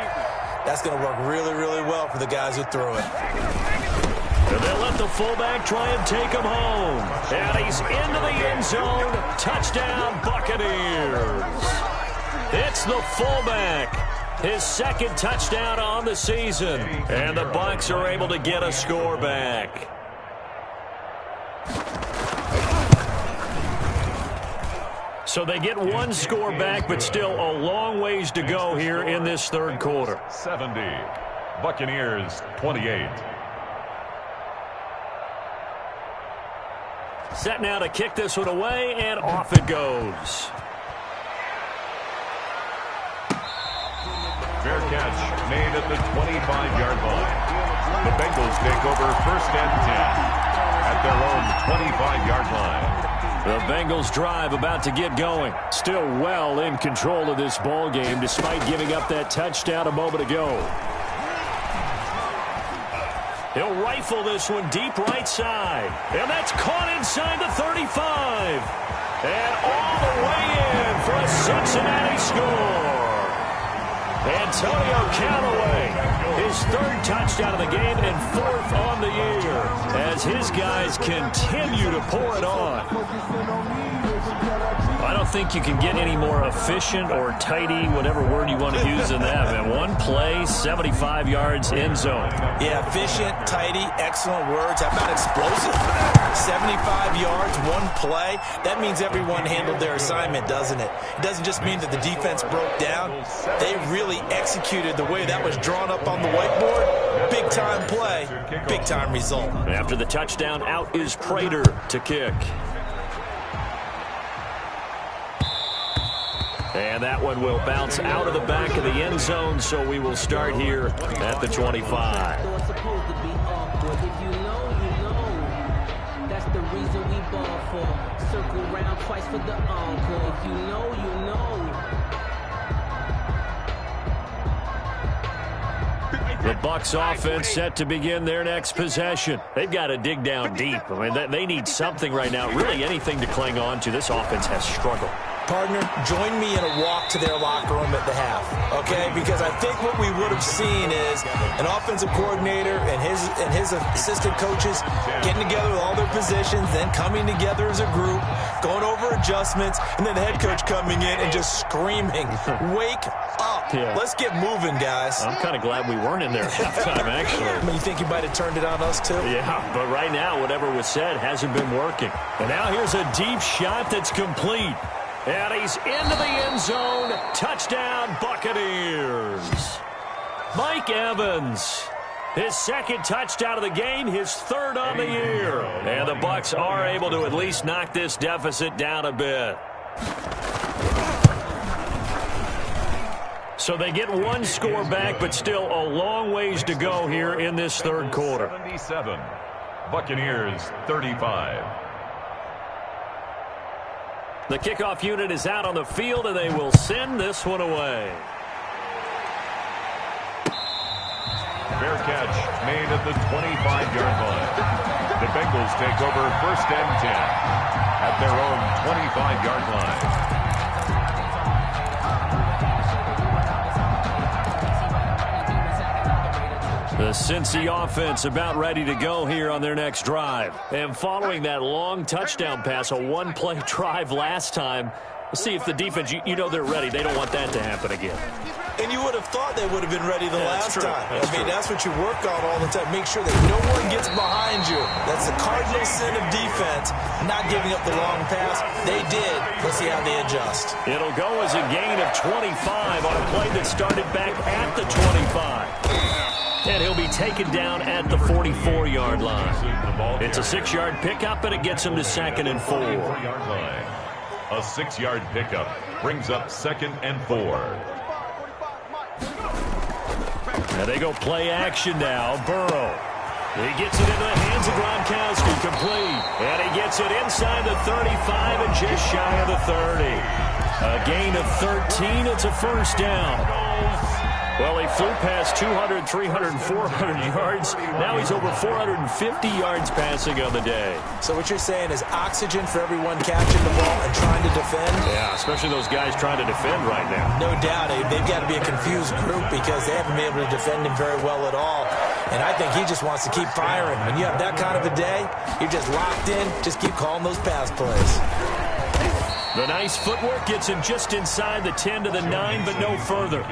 That's going to work really, really well for the guys who threw it. And they'll let the fullback try and take him home. And he's into the end zone. Touchdown, Buccaneers. It's the fullback. His 2nd touchdown on the season. And the Bucs are able to get a score back. So they get 1 score back, but still a long ways to go here in this 3rd quarter. 70. Buccaneers 28. Set now to kick this one away, and off it goes. Fair catch made at the 25-yard line. The Bengals take over 1st and 10 at their own 25-yard line. The Bengals drive about to get going. Still well in control of this ball game despite giving up that touchdown a moment ago. He'll rifle this one deep right side. And that's caught inside the 35. And all the way in for a Cincinnati score. Antonio Callaway, his 3rd touchdown of the game and 4th on the year as his guys continue to pour it on. I don't think you can get any more efficient or tidy, whatever word you want to use in that, man. 1 play, 75 yards, end zone. Yeah, efficient, tidy, excellent words. How about explosive? 75 yards, 1 play. That means everyone handled their assignment, doesn't it? It doesn't just mean that the defense broke down. They really executed the way that was drawn up on the whiteboard. Big-time play, big-time result. After the touchdown, out is Prater to kick. And that one will bounce out of the back of the end zone, so we will start here at the 25. ball for? Circle round twice for the encore. If you know, you know. The Bucs offense set to begin their next possession. They've got to dig down deep. I mean, they need something right now, really anything to cling on to. This offense has struggled. Partner, join me in a walk to their locker room at the half, okay? Because I think what we would have seen is an offensive coordinator and his assistant coaches getting together with all their positions, then coming together as a group, going over adjustments, and then the head coach coming in and just screaming, "Wake up. Yeah. Let's get moving, guys." I'm kind of glad we weren't in there at halftime, actually. I mean, you think you might have turned it on us, too? Yeah, but right now, whatever was said hasn't been working. And now here's a deep shot that's complete. And he's into the end zone. Touchdown, Buccaneers. Mike Evans, his second touchdown of the game, his third on the year. And the Bucs are able to at least knock this deficit down a bit. So they get one score back, but still a long ways to go here in this third quarter. 77, Buccaneers 35. The kickoff unit is out on the field, and they will send this one away. Fair catch made at the 25-yard line. The Bengals take over 1st and 10 at their own 25-yard line. The Cincy offense about ready to go here on their next drive. And following that long touchdown pass, a one-play drive last time, we'll see if the defense, you know they're ready. They don't want that to happen again. And you would have thought they would have been ready the last time. That's what you work on all the time. Make sure that no one gets behind you. That's the cardinal sin of defense, not giving up the long pass. They did. Let's see how they adjust. It'll go as a gain of 25 on a play that started back at the 25. And he'll be taken down at the 44-yard line. It's a 6-yard pickup, and it gets him to 2nd and 4. A 6-yard pickup brings up 2nd and 4. Now they go play action now. Burrow. He gets it into the hands of Gronkowski, complete. And he gets it inside the 35 and just shy of the 30. A gain of 13. It's a first down. Well, he flew past 200, 300, 400 yards. Now he's over 450 yards passing on the day. So what you're saying is oxygen for everyone catching the ball and trying to defend? Yeah, especially those guys trying to defend right now. No doubt. They've got to be a confused group because they haven't been able to defend him very well at all. And I think he just wants to keep firing. When you have that kind of a day, you're just locked in. Just keep calling those pass plays. The nice footwork gets him just inside the 10 to the 9, but no further.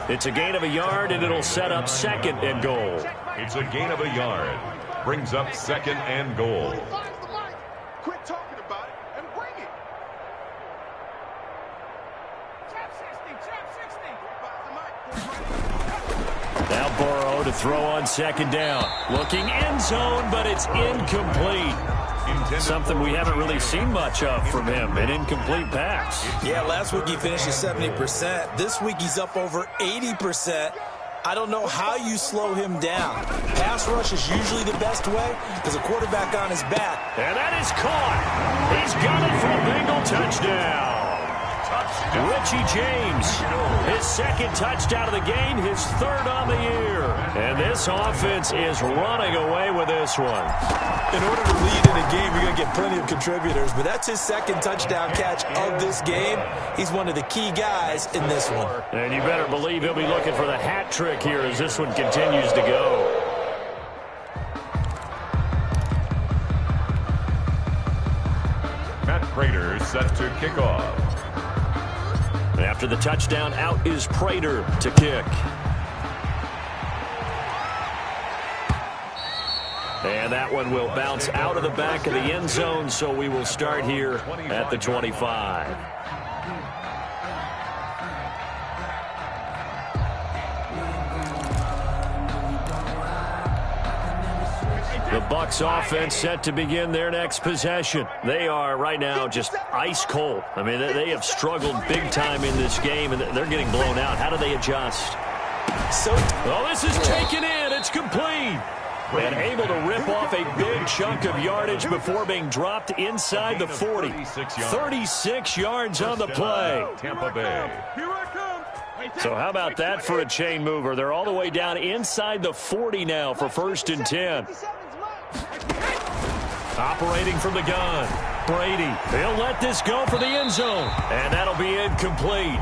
It's a gain of a yard, and it'll set up 2nd and goal. It's a gain of a yard. Brings up 2nd and goal. Quit talking about it and bring it. Now Burrow to throw on 2nd down. Looking end zone, but it's incomplete. Something we haven't really seen much of from him, an incomplete pass. Yeah, last week he finished at 70%. This week he's up over 80%. I don't know how you slow him down. Pass rush is usually the best way because a quarterback on his back. And that is caught. He's got it for a Bengal touchdown. Richie James, his 2nd touchdown of the game, his 3rd on the year. And this offense is running away with this one. In order to lead in a game, you're going to get plenty of contributors, but that's his 2nd touchdown catch of this game. He's one of the key guys in this one. And you better believe he'll be looking for the hat trick here as this one continues to go. Matt Prater set to kick off. After the touchdown, out is Prater to kick. And that one will bounce out of the back of the end zone, so we will start here at the 25. The Bucs offense set to begin their next possession. They are right now just ice cold. I mean, they have struggled big time in this game, and they're getting blown out. How do they adjust? So, this is taken in. It's complete. and able to rip off a big chunk of yardage before being dropped inside the 40. 36 yards on the play. Tampa Bay. So how about that for a chain mover? They're all the way down inside the 40 now for 1st and 10. Operating from the gun, Brady. He'll let this go for the end zone, and that'll be incomplete.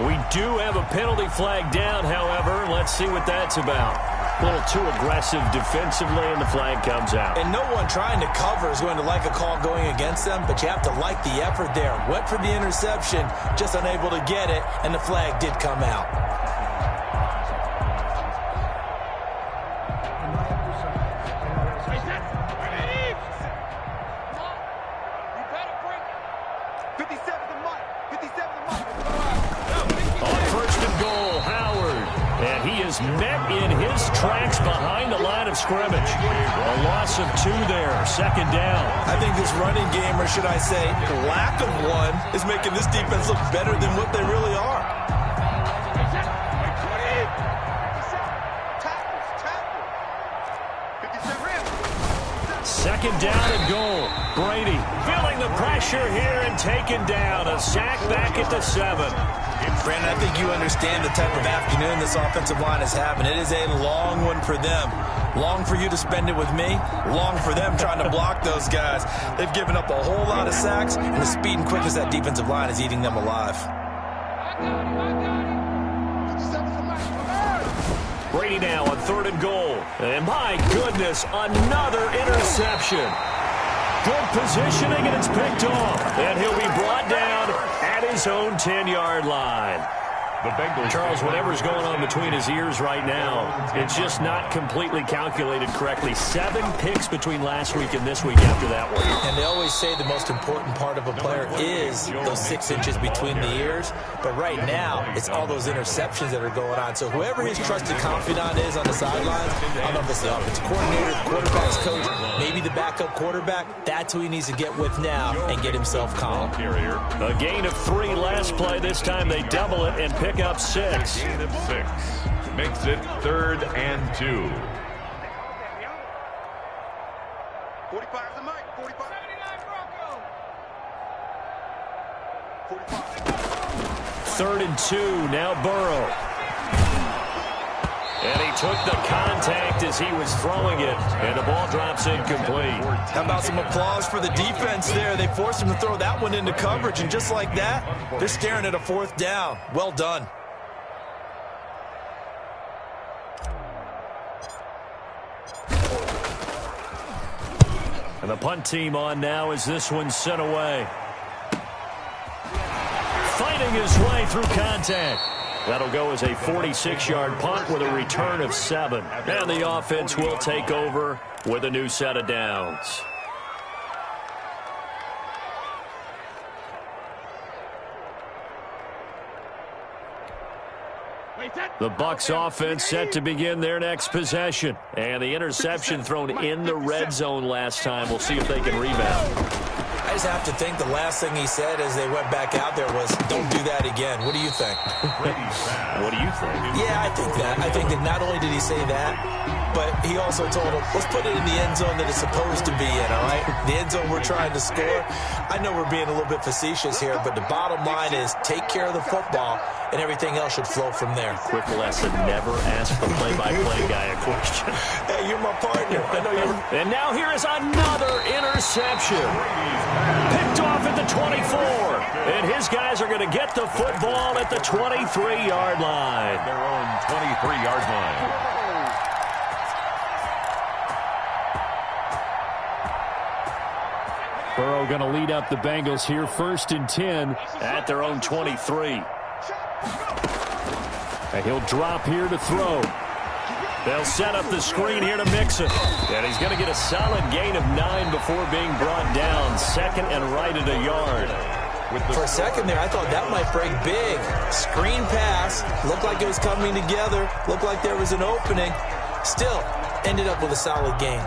We do have a penalty flag down, however. Let's see what that's about. A little too aggressive defensively, and the flag comes out. And no one trying to cover is going to like a call going against them, but you have to like the effort there. Went for the interception, just unable to get it, and the flag did come out. Met in his tracks behind the line of scrimmage. A loss of 2 there, 2nd down. I think this running game, or should I say lack of one, is making this defense look better than what they really are. Second down and goal. Brady feeling the pressure here and taken down. A sack back at the 7. Brandon, I think you understand the type of afternoon this offensive line is having. It is a long one for them. Long for you to spend it with me. Long for them trying to block those guys. They've given up a whole lot of sacks, and the speed and quickness of that defensive line is eating them alive. Brady now on 3rd and goal. And my goodness, another interception. Good positioning, and it's picked off. And he'll be brought down at his own 10-yard line. The Bengals. Charles, whatever's going on between his ears right now, it's just not completely calculated correctly. 7 picks between last week and this week after that one. And they always say the most important part of a player is those 6 inches between the ears. But right now, it's all those interceptions that are going on. So whoever his trusted confidant is on the sidelines, I don't know if it's the offensive coordinator, the quarterback's coach, maybe the backup quarterback, that's who he needs to get with now and get himself calm. A gain of 3 last play. This time they double it and pick up 6. Gain of 6 makes it 3rd and 2. 45 is the mic. 45. 3rd and 2. Now Burrow. And he took the contact as he was throwing it, and the ball drops incomplete. How about some applause for the defense there? They forced him to throw that one into coverage, and just like that, they're staring at a 4th down. Well done. And the punt team on now as this one's sent away. Fighting his way through contact. That'll go as a 46-yard punt with a return of 7. And the offense will take over with a new set of downs. The Bucs offense set to begin their next possession. And the interception thrown in the red zone last time. We'll see if they can rebound. I just have to think the last thing he said as they went back out there was, don't do that again. What do you think? What do you think? Yeah, I think that. I think that not only did he say that, but he also told him, let's put it in the end zone that it's supposed to be in, all right? The end zone we're trying to score. I know we're being a little bit facetious here, but the bottom line is take care of the football, and everything else should flow from there. Quick lesson, never ask the play-by-play guy a question. Hey, you're my partner. I know you're... And now here is another interception. Picked off at the 24. And his guys are going to get the football at the 23-yard line. Their own 23-yard line. Burrow going to lead up the Bengals here, 1st and 10 at their own 23. And he'll drop here to throw. They'll set up the screen here to Mixon. And he's going to get a solid gain of 9 before being brought down. 2nd and right at a yard. For a second there, I thought that might break big. Screen pass. Looked like it was coming together. Looked like there was an opening. Still, ended up with a solid gain.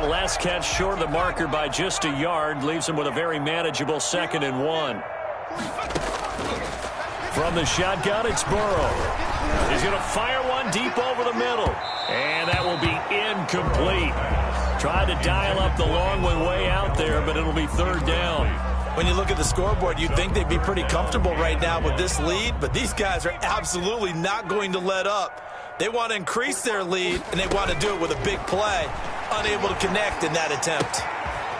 Nevertheless, catch short of the marker by just a yard. Leaves him with a very manageable 2nd and 1. From the shotgun, it's Burrow. He's going to fire one deep over the middle. And that will be incomplete. Tried to dial up the long one way out there, but it'll be 3rd down. When you look at the scoreboard, you'd think they'd be pretty comfortable right now with this lead, but these guys are absolutely not going to let up. They want to increase their lead, and they want to do it with a big play. Unable to connect in that attempt.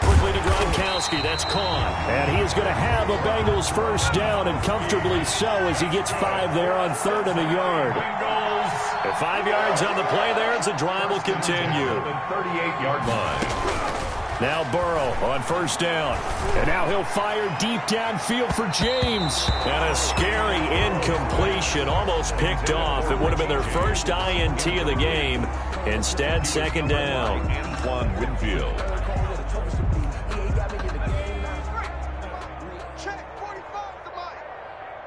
Quickly to Gronkowski. That's caught. And he is going to have a Bengals 1st down, and comfortably so, as he gets 5 there on 3rd and a yard. At 5 yards on the play there, as the drive will continue. 38-yard line. Now Burrow on 1st down. And now he'll fire deep downfield for James. And a scary incompletion, almost picked off. It would have been their first INT of the game. Instead, 2nd down. Antoine Winfield. Check 45 to Mike.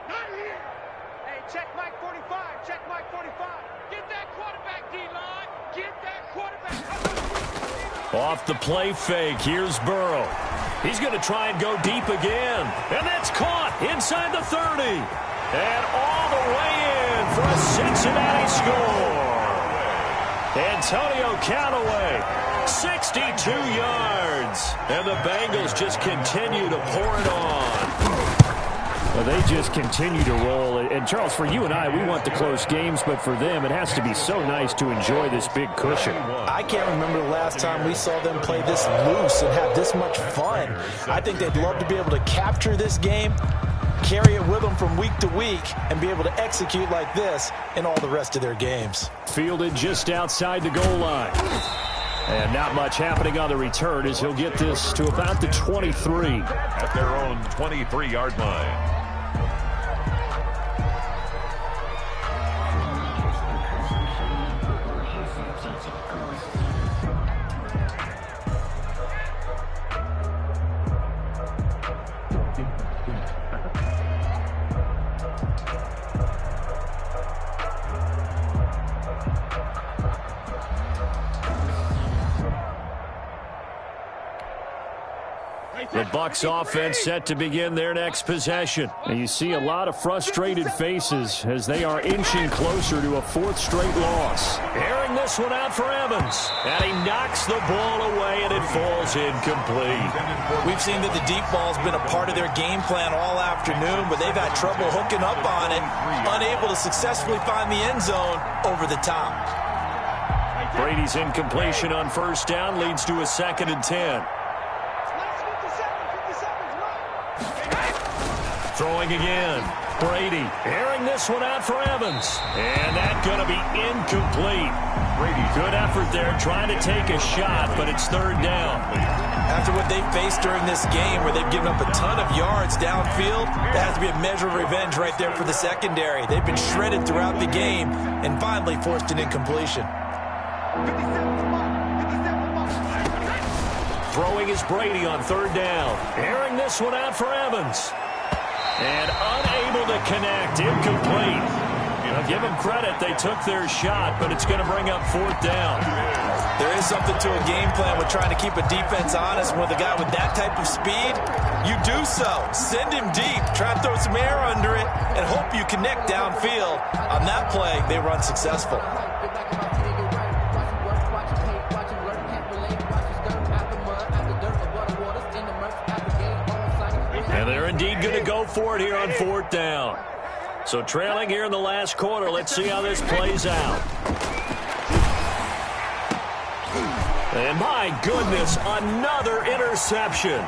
Not here. Hey, check Mike 45. Check Mike 45. Get that quarterback, D-line. Get that quarterback. Off the play fake, here's Burrow. He's going to try and go deep again. And that's caught inside the 30. And all the way in for a Cincinnati score. Antonio Callaway, 62 yards. And the Bengals just continue to pour it on. Well, they just continue to roll. And, Charles, for you and I, we want the close games, but for them, it has to be so nice to enjoy this big cushion. I can't remember the last time we saw them play this loose and have this much fun. I think they'd love to be able to capture this game, carry it with them from week to week, and be able to execute like this in all the rest of their games. Fielded just outside the goal line. And not much happening on the return as he'll get this to about the 23. At their own 23-yard line. The Bucs offense set to begin their next possession. And you see a lot of frustrated faces as they are inching closer to a 4th straight loss. Airing this one out for Evans. And he knocks the ball away and it falls incomplete. We've seen that the deep ball's been a part of their game plan all afternoon, but they've had trouble hooking up on it, unable to successfully find the end zone over the top. Brady's incompletion on 1st down leads to a 2nd and 10. Throwing again. Brady airing this one out for Evans. And that's going to be incomplete. Brady, good effort there trying to take a shot, but it's 3rd down. After what they faced during this game where they've given up a ton of yards downfield, that has to be a measure of revenge right there for the secondary. They've been shredded throughout the game and finally forced an incompletion. Throwing is Brady on 3rd down. Airing this one out for Evans. And unable to connect. Incomplete. Now give them credit. They took their shot, but it's going to bring up 4th down. There is something to a game plan with trying to keep a defense honest. With a guy with that type of speed, you do so. Send him deep. Try to throw some air under it and hope you connect downfield. On that play, they were unsuccessful. And they're indeed going to go for it here on 4th down. So trailing here in the last quarter. Let's see how this plays out. And my goodness, another interception.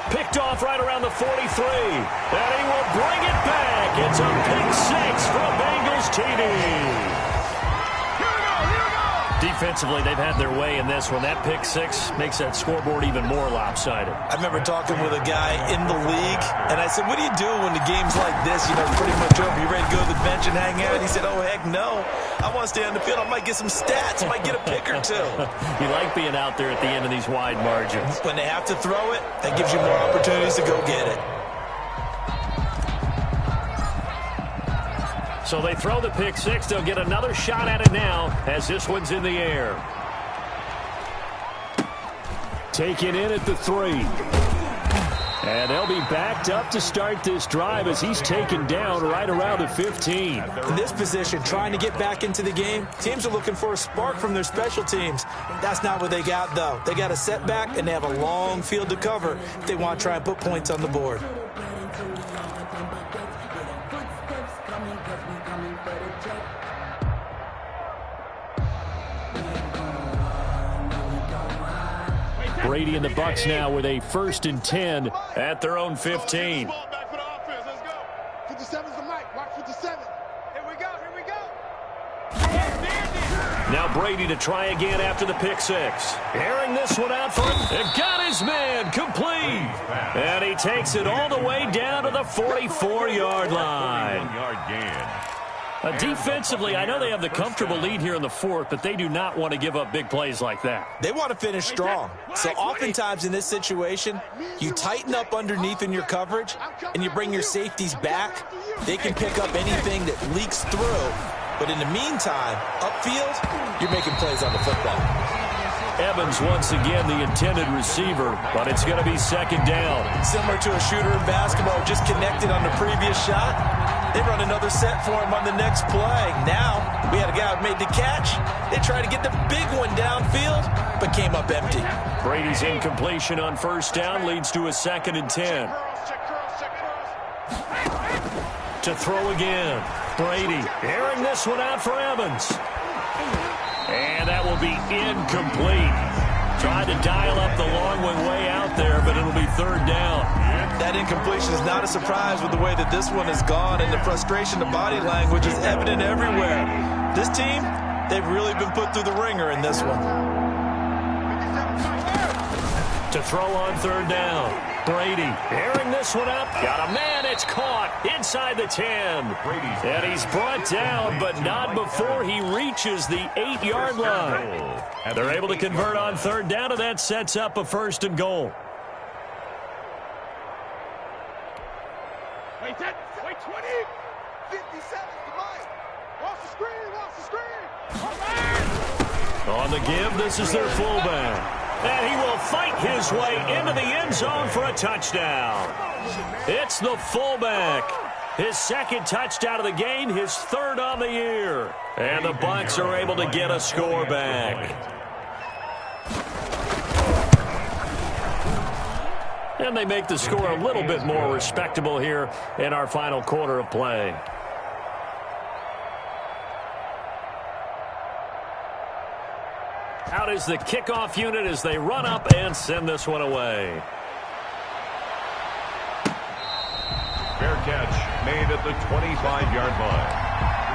Picked off right around the 43. And he will bring it back. It's a pick 6 from Bengals TD. Defensively, they've had their way in this one. That pick 6 makes that scoreboard even more lopsided. I remember talking with a guy in the league, and I said, what do you do when the game's like this? You know, pretty much over. You ready to go to the bench and hang out? He said, oh, heck no. I want to stay on the field. I might get some stats. I might get a pick or two. You like being out there at the end of these wide margins. When they have to throw it, that gives you more opportunities to go get it. So they throw the pick 6. They'll get another shot at it now as this one's in the air. taken in at the 3. And they'll be backed up to start this drive as he's taken down right around the 15. In this position, trying to get back into the game, teams are looking for a spark from their special teams. That's not what they got, though. They got a setback, and they have a long field to cover if they want to try and put points on the board. Brady and the Bucs now with a 1st and 10 at their own 15. Back for the offense. Let's go. 57's the mic. Watch 57. Here we go. Here we go. Now Brady to try again after the pick 6. Airing this one out for him. And got his man complete. And he takes it all the way down to the 44-yard line. 1-yard gain. Defensively, I know they have the comfortable lead here in the 4th, but they do not want to give up big plays like that. They want to finish strong. So oftentimes in this situation, you tighten up underneath in your coverage, and you bring your safeties back. They can pick up anything that leaks through. But in the meantime, upfield, you're making plays on the football. Evans once again the intended receiver, but it's going to be 2nd down. Similar to a shooter in basketball, just connected on the previous shot. They run another set for him on the next play. Now, we had a guy who made the catch. They tried to get the big one downfield, but came up empty. Brady's incompletion on 1st down leads to a 2nd and 10. To throw again. Brady airing this one out for Evans. And that will be incomplete. Tried to dial up the long one way out there, but it'll be 3rd down. That incompletion is not a surprise with the way that this one has gone, and the frustration, the body language is evident everywhere. This team, they've really been put through the ringer in this one. To throw on 3rd down. Brady airing this one up. Got a man. It's caught inside the 10. And he's brought down, but not before he reaches the 8-yard line. They're able to convert on 3rd down, and that sets up a 1st and goal. Wait, 20. 57's the mic. Watch the screen. On the give, this is their fullback. And he will fight his way into the end zone for a touchdown. It's the fullback. His 2nd touchdown of the game, his 3rd on the year. And the Bucs are able to get a score back. And they make the score a little bit more respectable here in our final quarter of play. Out is the kickoff unit as they run up and send this one away. Fair catch made at the 25-yard line.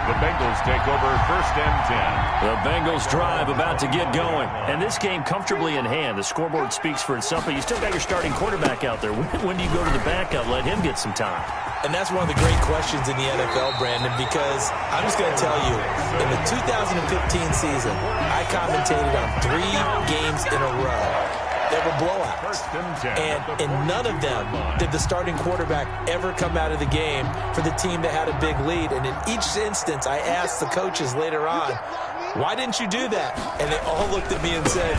The Bengals take over 1st and 10. The Bengals drive about to get going. And this game comfortably in hand. The scoreboard speaks for itself, but you still got your starting quarterback out there. When do you go to the backup, let him get some time? And that's one of the great questions in the NFL, Brandon, because I'm just going to tell you, in the 2015 season, I commentated on 3 games in a row. They were blowouts. And in none of them did the starting quarterback ever come out of the game for the team that had a big lead. And in each instance, I asked the coaches later on, why didn't you do that? And they all looked at me and said,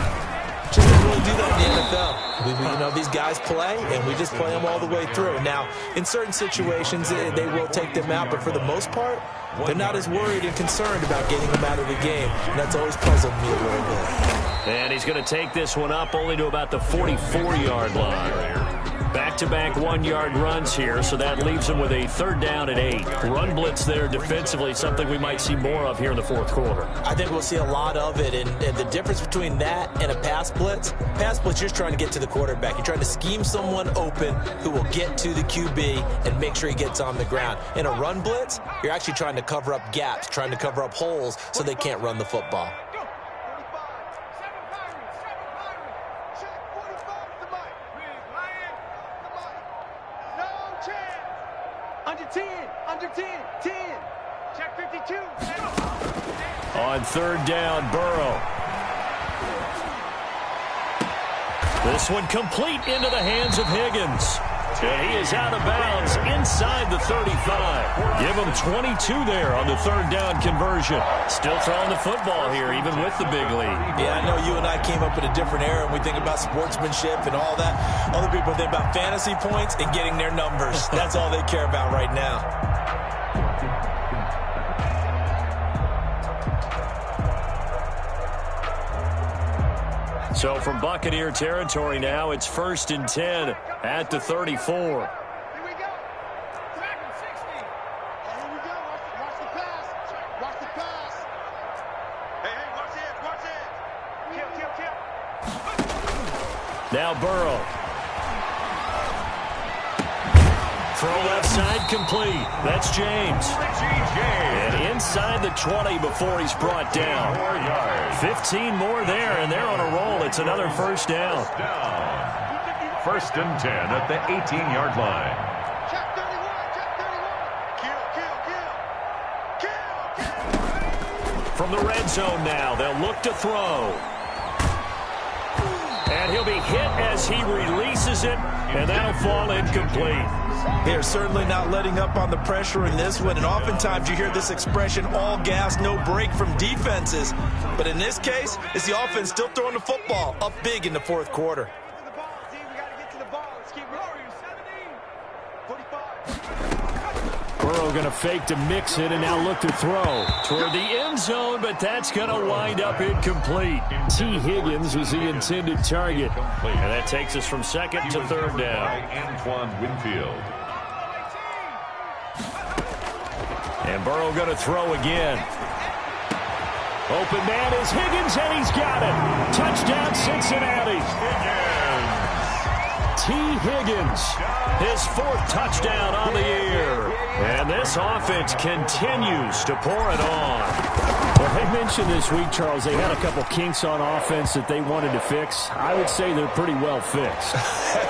just didn't really do that in the NFL. These guys play, and we just play them all the way through. Now, in certain situations, they will take them out, but for the most part, they're not as worried and concerned about getting them out of the game. And that's always puzzled me a little bit. And he's going to take this one up only to about the 44-yard line. Back-to-back 1-yard runs here, so that leaves him with a 3rd down and 8. Run blitz there defensively, something we might see more of here in the 4th quarter. I think we'll see a lot of it, and the difference between that and a pass blitz, you're just trying to get to the quarterback. You're trying to scheme someone open who will get to the QB and make sure he gets on the ground. In a run blitz, you're actually trying to cover up gaps, trying to cover up holes so they can't run the football. Under 10. Check 52. On 3rd down, Burrow. This one complete into the hands of Higgins. And he is out of bounds inside the 35. Give him 22 there on the third down conversion. Still throwing the football here, even with the big lead. Yeah, I know you and I came up in a different era, and we think about sportsmanship and all that. Other people think about fantasy points and getting their numbers. That's all they care about right now. So from Buccaneer territory now, it's 1st and 10 at the 34. Here we go. Back and 60. Here we go. Watch the pass. Watch the pass. Hey, watch it. Kill. Now Burrow. Throw left side complete. That's James. And inside the 20 before he's brought down. 15 more there, and they're on a roll. It's another first down. 1st and 10 at the 18-yard line. Check 31. From the red zone now, they'll look to throw. And he'll be hit as he releases it, and that'll fall incomplete. They're certainly not letting up on the pressure in this one, and oftentimes you hear this expression, all gas, no break from defenses. But in this case, it's the offense still throwing the football up big in the fourth quarter. Burrow going to fake to mix it and now look to throw toward the end zone, but that's going to wind up incomplete. T. Higgins was the intended target. And that takes us from second to third down. Antoine Winfield. And Burrow going to throw again. Open man is Higgins, and he's got it. Touchdown, Cincinnati. T. Higgins, his 4th touchdown on the year. And this offense continues to pour it on. Well, they mentioned this week, Charles, they had a couple kinks on offense that they wanted to fix. I would say they're pretty well fixed.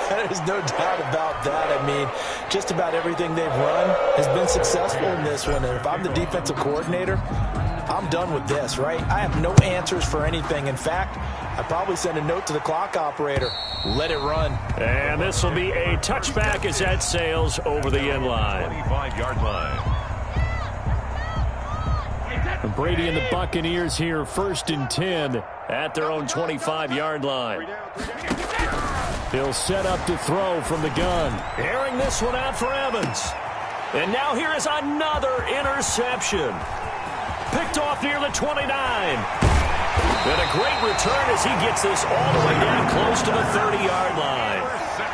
There's no doubt about that. I mean, just about everything they've run has been successful in this one. And if I'm the defensive coordinator, I'm done with this, right? I have no answers for anything. In fact, I'd probably send a note to the clock operator. Let it run. And this will be a touchback as that sails over the end line. 25-yard line. Brady and the Buccaneers here, 1st and 10 at their own 25-yard line. He'll set up to throw from the gun. Airing this one out for Evans. And now here is another interception. Picked off near the 29. And a great return as he gets this all the way down close to the 30-yard line.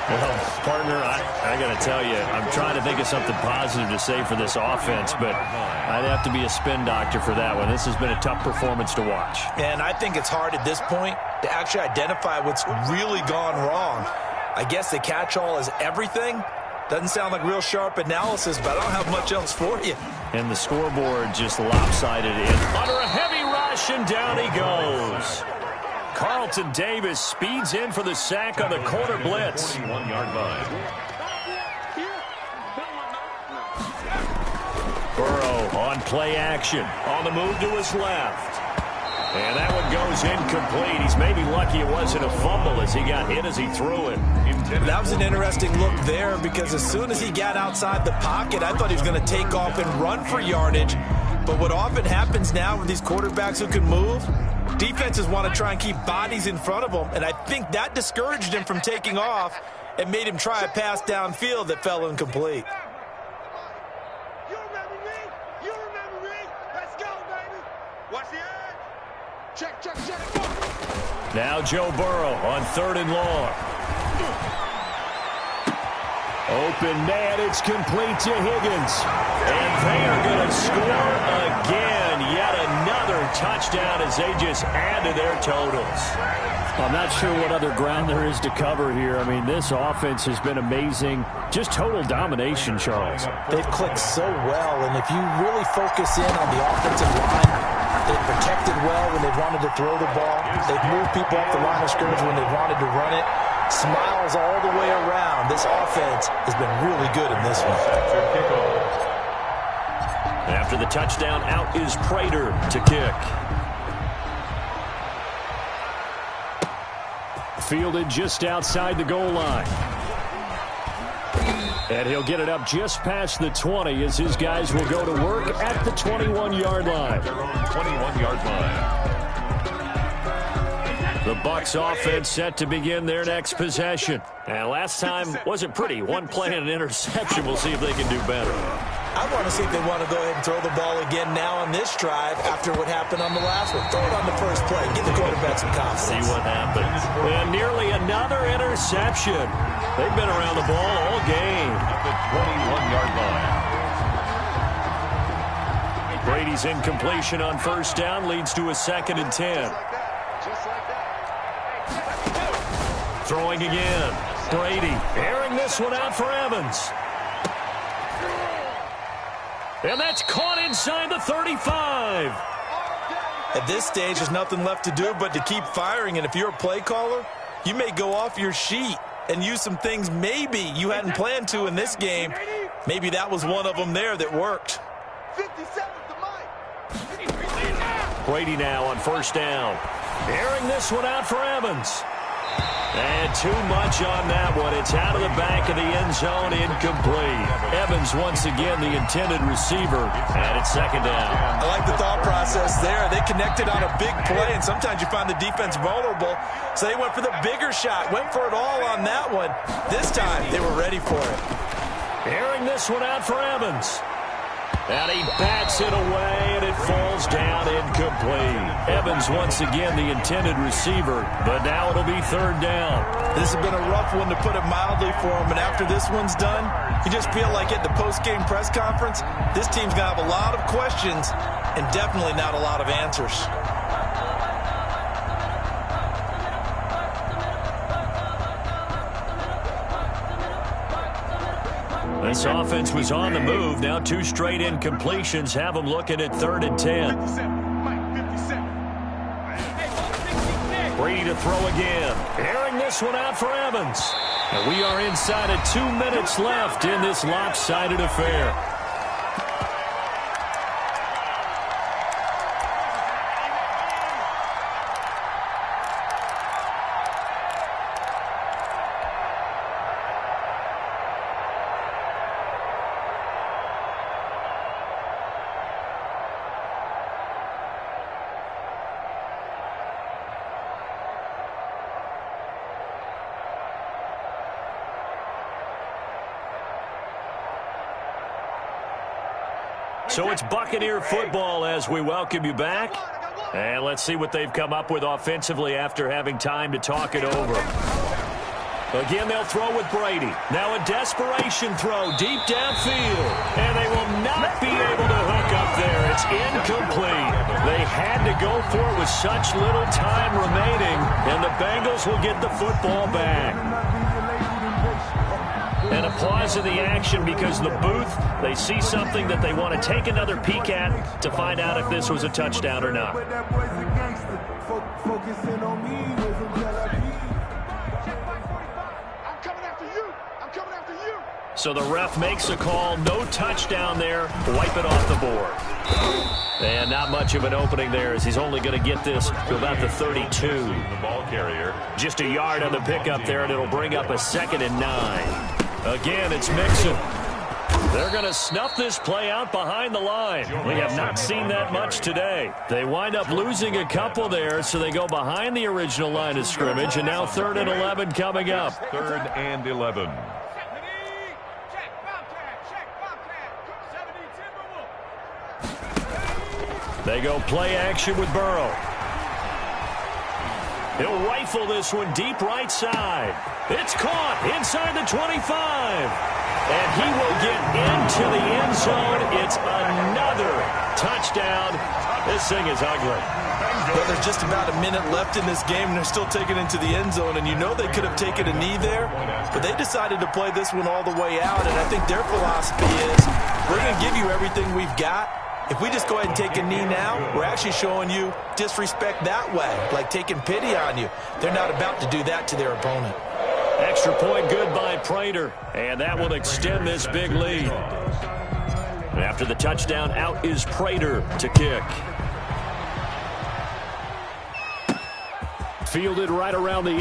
Well, partner, I got to tell you, I'm trying to think of something positive to say for this offense, but I'd have to be a spin doctor for that one. This has been a tough performance to watch. And I think it's hard at this point to actually identify what's really gone wrong. I guess the catch-all is everything. Doesn't sound like real sharp analysis, but I don't have much else for you. And the scoreboard just lopsided in under a heavy rush, and down he goes. Carlton Davis speeds in for the sack on the corner blitz. 21-yard line. Burrow on play action. On the move to his left. And that one goes incomplete. He's maybe lucky it wasn't a fumble as he got hit as he threw it. That was an interesting look there because as soon as he got outside the pocket, I thought he was going to take off and run for yardage. But what often happens now with these quarterbacks who can move, defenses want to try and keep bodies in front of them, and I think that discouraged him from taking off and made him try a pass downfield that fell incomplete. You remember me? You remember me? Let's go, baby. Watch the edge. Check. Now Joe Burrow on 3rd and long. Open man, it's complete to Higgins. And they are going to score again. Yet another touchdown as they just add to their totals. I'm not sure what other ground there is to cover here. I mean, this offense has been amazing. Just total domination, Charles. They've clicked so well, and if you really focus in on the offensive line, they've protected well when they've wanted to throw the ball. They've moved people off the line of scrimmage when they've wanted to run it. Smiles all the way around. This offense has been really good in this one. After the touchdown, out is Prater to kick. Fielded just outside the goal line. And he'll get it up just past the 20 as his guys will go to work at the 21-yard line. 21-yard line. The Bucs offense set to begin their next possession. And last time wasn't pretty. One play and an interception. We'll see if they can do better. I want to see if they want to go ahead and throw the ball again now on this drive after what happened on the last one. Throw it on the first play. Give the quarterback some confidence. See what happens. And nearly another interception. They've been around the ball all game. At the 21-yard line. Brady's incompletion on first down leads to a 2nd and 10. Throwing again. Brady airing this one out for Evans. And that's caught inside the 35. At this stage, there's nothing left to do but to keep firing. And if you're a play caller, you may go off your sheet and use some things maybe you hadn't planned to in this game. Maybe that was one of them there that worked. Brady now on first down. Airing this one out for Evans. And too much on that one. It's out of the back of the end zone, incomplete. Evans once again the intended receiver, and it's 2nd down. I like the thought process there. They connected on a big play, and sometimes you find the defense vulnerable. So they went for the bigger shot, went for it all on that one. This time, they were ready for it. Airing this one out for Evans. And he bats it away, and it falls down incomplete. Evans once again the intended receiver, but now it'll be 3rd down. This has been a rough one to put it mildly for him, and after this one's done, you just feel like at the post-game press conference, this team's going to have a lot of questions and definitely not a lot of answers. This offense was on the move. Now 2 straight incompletions have them looking at 3rd and 10. Brady to throw again. Airing this one out for Evans. And we are inside of 2 minutes left in this lopsided affair. So it's Buccaneer football as we welcome you back. And let's see what they've come up with offensively after having time to talk it over. Again, they'll throw with Brady. Now a desperation throw deep downfield. And they will not be able to hook up there. It's incomplete. They had to go for it with such little time remaining. And the Bengals will get the football back. And a pause in the action because the booth, they see something that they want to take another peek at to find out if this was a touchdown or not. So the ref makes a call, no touchdown there, wipe it off the board. And not much of an opening there as he's only going to get this to about the 32. The ball carrier. Just a yard on the pickup there, and it'll bring up a 2nd and 9. Again, it's Mixon. They're going to snuff this play out behind the line. We have not seen that much today. They wind up losing a couple there, so they go behind the original line of scrimmage, and now 3rd and 11 coming up. 3rd and 11. They go play action with Burrow. He'll rifle this one deep right side. It's caught inside the 25. And he will get into the end zone. It's another touchdown. This thing is ugly. Well, there's just about a minute left in this game, and they're still taking it into the end zone. And you know they could have taken a knee there, but they decided to play this one all the way out. And I think their philosophy is, we're going to give you everything we've got. If we just go ahead and take a knee now, we're actually showing you disrespect that way, like taking pity on you. They're not about to do that to their opponent. Extra point good by Prater, and that will extend this big lead. After the touchdown, out is Prater to kick. Fielded right around the 8.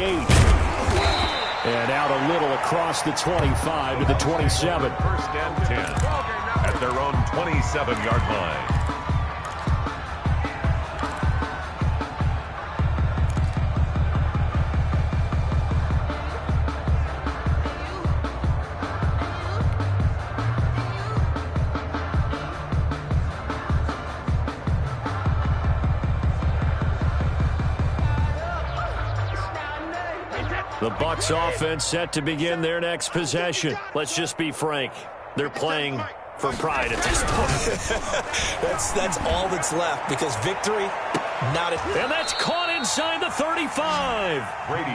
And out a little across the 25 to the 27. First and 10 at their own 27-yard line. The Bucs offense set to begin their next possession. Let's just be frank. They're playing for pride at this point. That's all that's left because victory, not a... And that's caught inside the 35.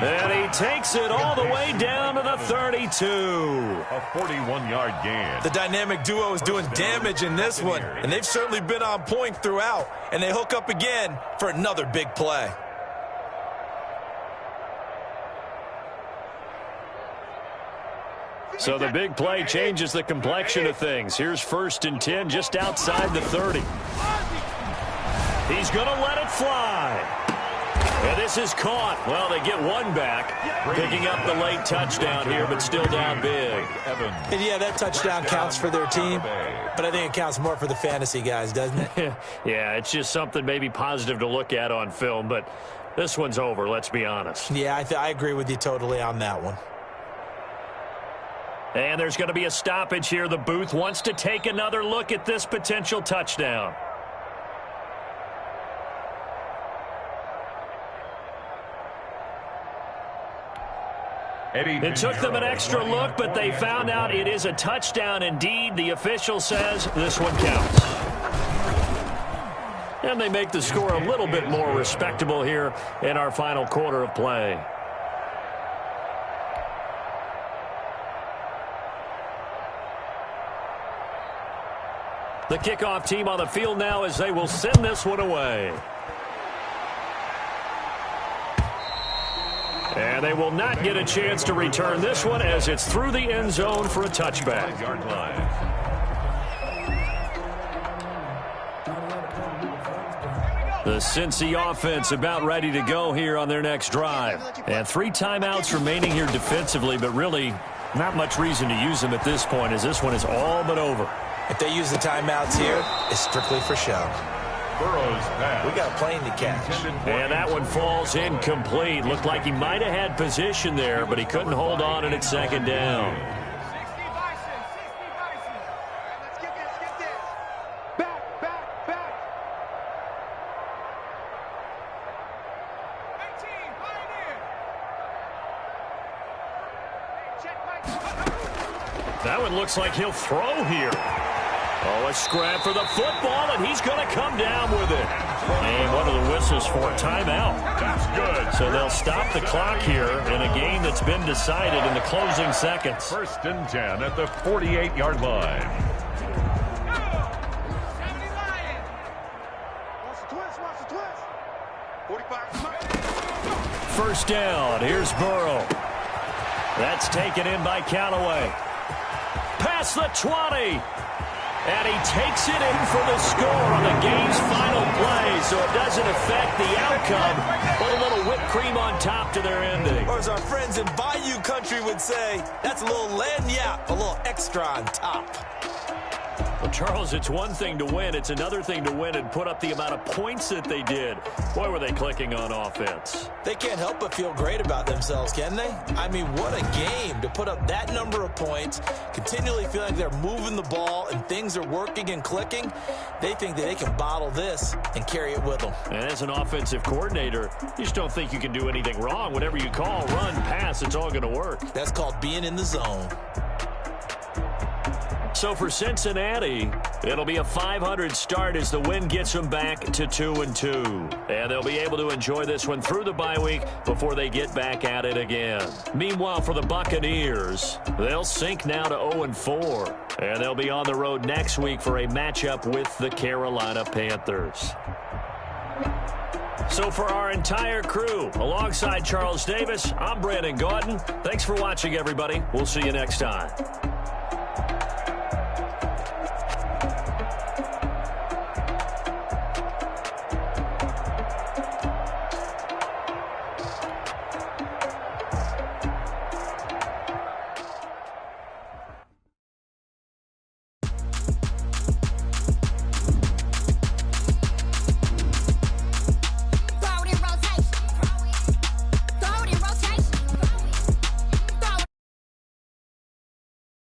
And he takes it all the way down to the 32. A 41-yard gain. The dynamic duo is doing damage in this one, and they've certainly been on point throughout. And they hook up again for another big play. So the big play changes the complexion of things. Here's 1st and 10 just outside the 30. He's going to let it fly. And this is caught. Well, they get one back, picking up the late touchdown here, but still down big. And yeah, that touchdown counts for their team, but I think it counts more for the fantasy guys, doesn't it? Yeah, it's just something maybe positive to look at on film, but this one's over, let's be honest. Yeah, I agree with you totally on that one. And there's going to be a stoppage here. The booth wants to take another look at this potential touchdown. It took them an extra look, but they found out it is a touchdown indeed. The official says this one counts. And they make the score a little bit more respectable here in our final quarter of play. The kickoff team on the field now as they will send this one away. And they will not get a chance to return this one as it's through the end zone for a touchback. The Cincy offense about ready to go here on their next drive. And 3 timeouts remaining here defensively, but really not much reason to use them at this point as this one is all but over. If they use the timeouts here, it's strictly for show. We got a plane to catch. And that one falls incomplete. Looked like he might have had position there, but he couldn't hold on and it's 2nd down. 60 Bison. Let's get this. Back. 18, Pioneer. Check. That one looks like he'll throw here. Oh, a scrap for the football, and he's going to come down with it. And what are the whistles for? Timeout. That's good. So they'll stop the clock here in a game that's been decided in the closing seconds. 1st and 10 at the 48-yard line. 70 Lions. Watch the twist. 45. 1st down. Here's Burrow. That's taken in by Callaway. Past the 20. And he takes it in for the score on the game's final play, so it doesn't affect the outcome, but a little whipped cream on top to their ending. Or as our friends in Bayou Country would say, that's a little lagniappe, a little extra on top. Well, Charles, it's one thing to win. It's another thing to win and put up the amount of points that they did. Boy, were they clicking on offense. They can't help but feel great about themselves, can they? I mean, what a game to put up that number of points, continually feel like they're moving the ball and things are working and clicking. They think that they can bottle this and carry it with them. And as an offensive coordinator, you just don't think you can do anything wrong. Whatever you call, run, pass, it's all going to work. That's called being in the zone. So for Cincinnati, it'll be a .500 start as the win gets them back to 2-2. And they'll be able to enjoy this one through the bye week before they get back at it again. Meanwhile, for the Buccaneers, they'll sink now to 0-4. And they'll be on the road next week for a matchup with the Carolina Panthers. So for our entire crew, alongside Charles Davis, I'm Brandon Gaudin. Thanks for watching, everybody. We'll see you next time.